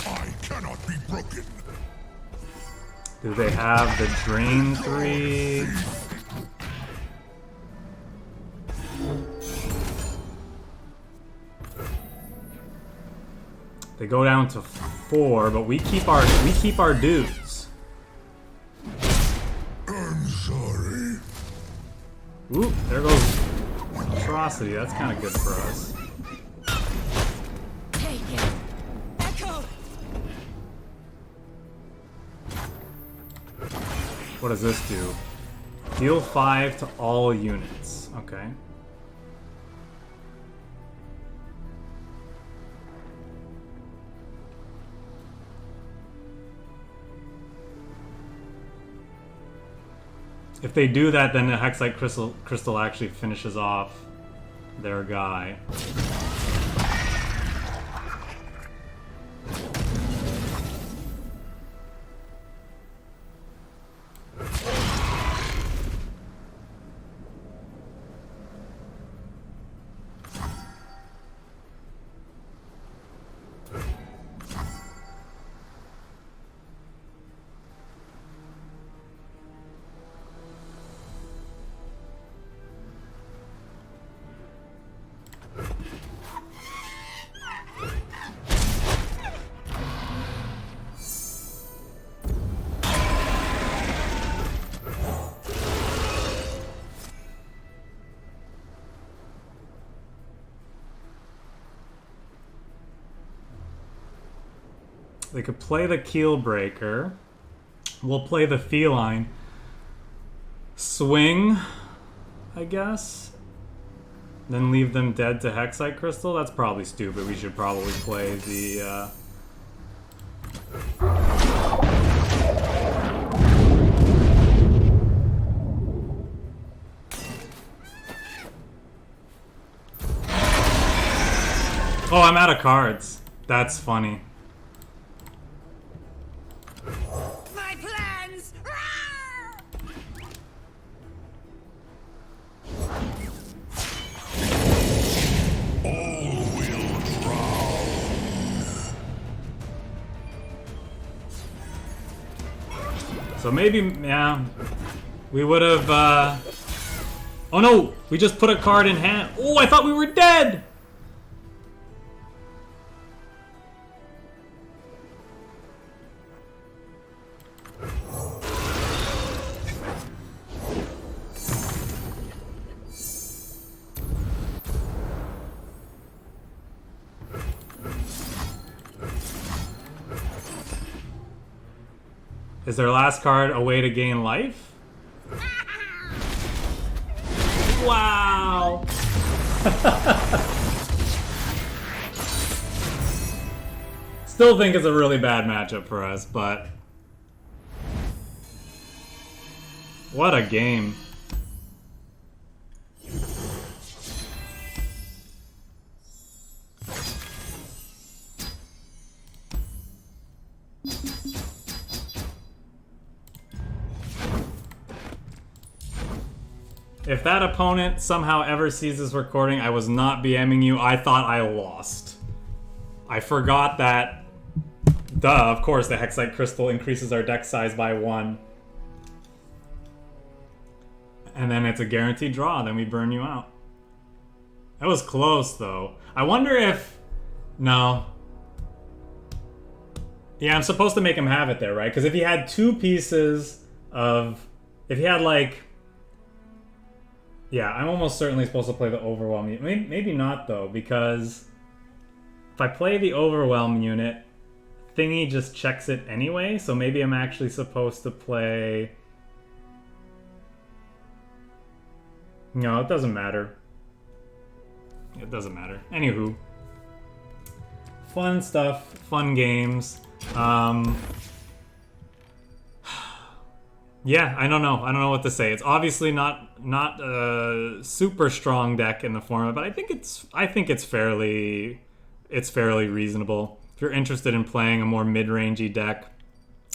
I cannot be broken. Do they have the Drain 3? They go down to 4, but we keep our dudes. I'm sorry. Ooh, there goes Atrocity. That's kind of good for us. Take it. Echo. What does this do? Deal 5 to all units. Okay. If they do that, then the Hexite Crystal actually finishes off their guy. They could play the Keel Breaker. We'll play the Feline. Swing, I guess. Then leave them dead to Hexite Crystal? That's probably stupid. We should probably play the... Oh, I'm out of cards. That's funny. My plans. All will drown. So maybe, yeah, we would have, Oh no! We just put a card in hand. Oh, I thought we were dead! Is their last card a way to gain life? Wow! Still think it's a really bad matchup for us, but... What a game. If that opponent somehow ever sees this recording, I was not BMing you. I thought I lost. I forgot that. Duh, of course, the Hexite Crystal increases our deck size by 1. And then it's a guaranteed draw, then we burn you out. That was close, though. I wonder if... No. Yeah, I'm supposed to make him have it there, right? Because if he had 2 pieces of... If he had, like... Yeah, I'm almost certainly supposed to play the Overwhelm unit. Maybe not, though, because if I play the Overwhelm unit, Thingy just checks it anyway, so maybe I'm actually supposed to play... No, it doesn't matter. It doesn't matter. Anywho. Fun stuff, fun games. Yeah, I don't know. I don't know what to say. It's obviously not a super strong deck in the format, but I think it's fairly reasonable. If you're interested in playing a more mid-rangey deck,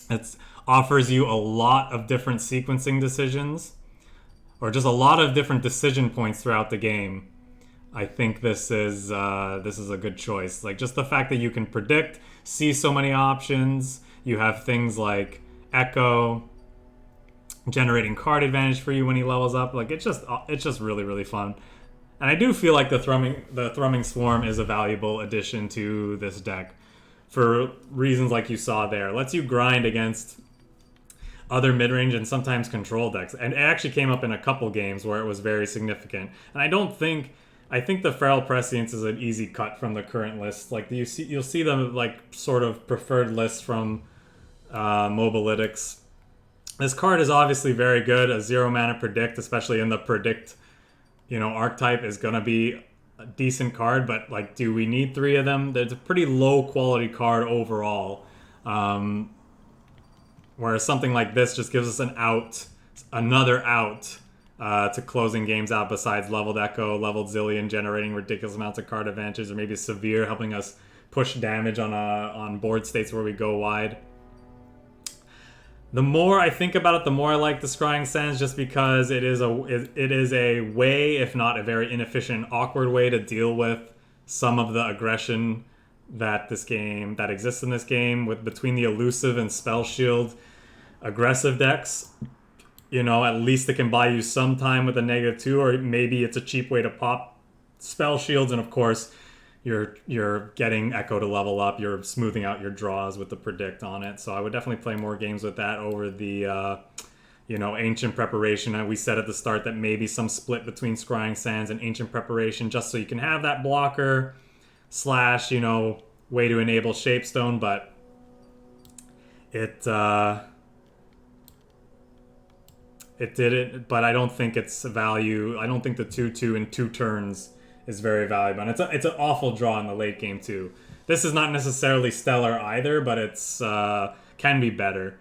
it offers you a lot of different sequencing decisions, or just a lot of different decision points throughout the game. I think this is a good choice. Like, just the fact that you can predict, see so many options. You have things like Echo, generating card advantage for you when he levels up. Like it's just really, really fun. And I do feel like the Thrumming Swarm is a valuable addition to this deck for reasons like you saw there. Lets you grind against other mid-range and sometimes control decks. And it actually came up in a couple games where it was very significant. And I think the Feral Prescience is an easy cut from the current list. Like you'll see them like sort of preferred lists from Mobalytics. This card is obviously very good. A 0 mana predict, especially in the predict, archetype, is gonna be a decent card. But like, do we need 3 of them? It's a pretty low quality card overall. Whereas something like this just gives us another out to closing games out. Besides leveled Echo, leveled Zillion, generating ridiculous amounts of card advantages, or maybe Severe helping us push damage on board states where we go wide. The more I think about it, the more I like the Scrying Sands, just because it is a way, if not a very inefficient, awkward way to deal with some of the aggression that exists in this game between the elusive and spell shield aggressive decks. At least it can buy you some time with a -2, or maybe it's a cheap way to pop spell shields, and of course you're getting Echo to level up, you're smoothing out your draws with the predict on it. So I would definitely play more games with that over the Ancient Preparation. We said at the start that maybe some split between Scrying Sands and Ancient Preparation, just so you can have that blocker / way to enable Shapestone, but it didn't. But I don't think it's value. I don't think the 2/2 in 2 turns is very valuable, and it's an awful draw in the late game too. This is not necessarily stellar either, but it's can be better.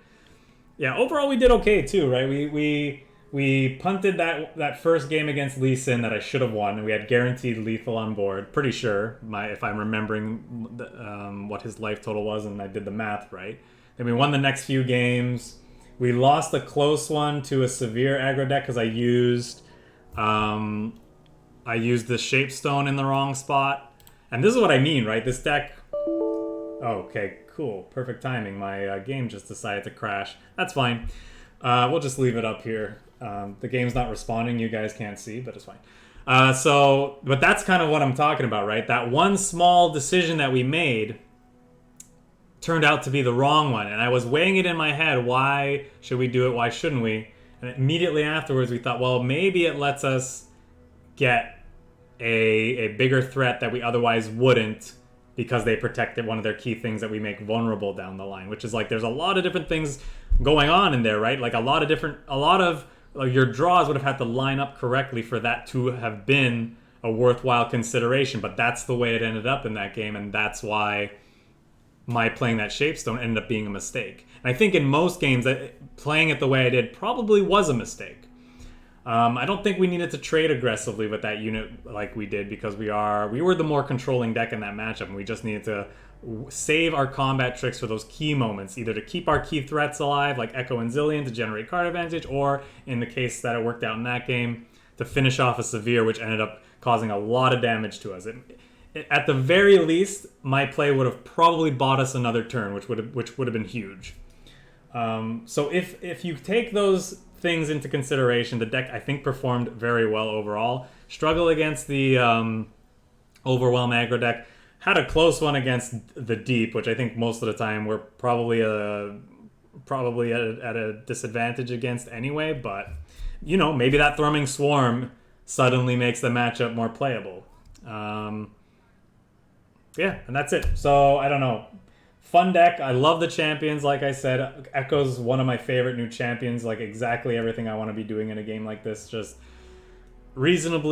Yeah, overall we did okay too, right? We punted that first game against Lee Sin that I should have won, and we had guaranteed lethal on board. Pretty sure, if I'm remembering what his life total was, and I did the math right. Then we won the next few games. We lost a close one to a severe aggro deck because I used the Shapestone in the wrong spot. And this is what I mean, right? This deck... Oh, okay, cool. Perfect timing. My game just decided to crash. That's fine. We'll just leave it up here. The game's not responding. You guys can't see, but it's fine. But that's kind of what I'm talking about, right? That one small decision that we made turned out to be the wrong one. And I was weighing it in my head. Why should we do it? Why shouldn't we? And immediately afterwards, we thought, well, maybe it lets us get a bigger threat that we otherwise wouldn't, because they protected one of their key things that we make vulnerable down the line, which is like there's a lot of different things going on in there, right? Like a lot of your draws would have had to line up correctly for that to have been a worthwhile consideration, but that's the way it ended up in that game, and that's why my playing that Shapestone ended up being a mistake. And I think in most games, playing it the way I did probably was a mistake. I don't think we needed to trade aggressively with that unit like we did, because we were the more controlling deck in that matchup, and we just needed to save our combat tricks for those key moments, either to keep our key threats alive, like Echo and Zillion, to generate card advantage, or in the case that it worked out in that game, to finish off a Severe, which ended up causing a lot of damage to us. At the very least, my play would have probably bought us another turn, which would have been huge. So if you take those things into consideration, the deck I think performed very well overall. Struggle against the Overwhelm aggro deck. Had a close one against the Deep, which I think most of the time we're probably at a disadvantage against anyway. But maybe that Thrumming Swarm suddenly makes the matchup more playable. Yeah, and that's it. So I don't know. Fun deck. I love the champions, like I said. Echo's one of my favorite new champions. Like exactly everything I want to be doing in a game like this. Just reasonable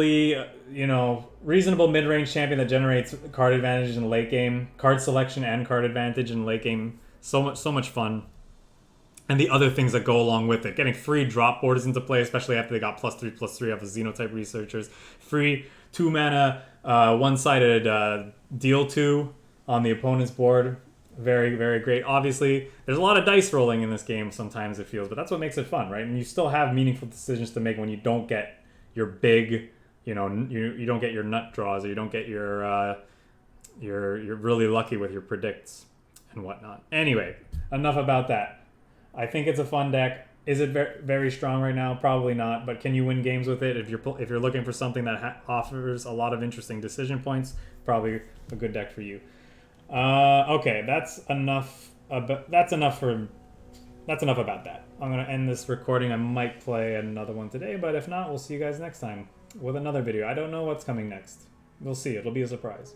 mid-range champion that generates card advantage in the late game, card selection and card advantage in the late game. So much fun. And the other things that go along with it. Getting free drop borders into play, especially after they got +3/+3 off of Xenotype Researchers. Free 2-mana, one-sided deal 2 on the opponent's board. Very, very great. Obviously, there's a lot of dice rolling in this game sometimes, it feels, but that's what makes it fun, right? And you still have meaningful decisions to make when you don't get your big, you don't get your nut draws, or you don't get you're really lucky with your predicts and whatnot. Anyway, enough about that. I think it's a fun deck. Is it very strong right now? Probably not. But can you win games with it? If you're looking for something that offers a lot of interesting decision points, probably a good deck for you. Okay, that's enough. That's enough about that. I'm gonna end this recording. I might play another one today, but if not, we'll see you guys next time with another video. I don't know what's coming next. We'll see. It'll be a surprise.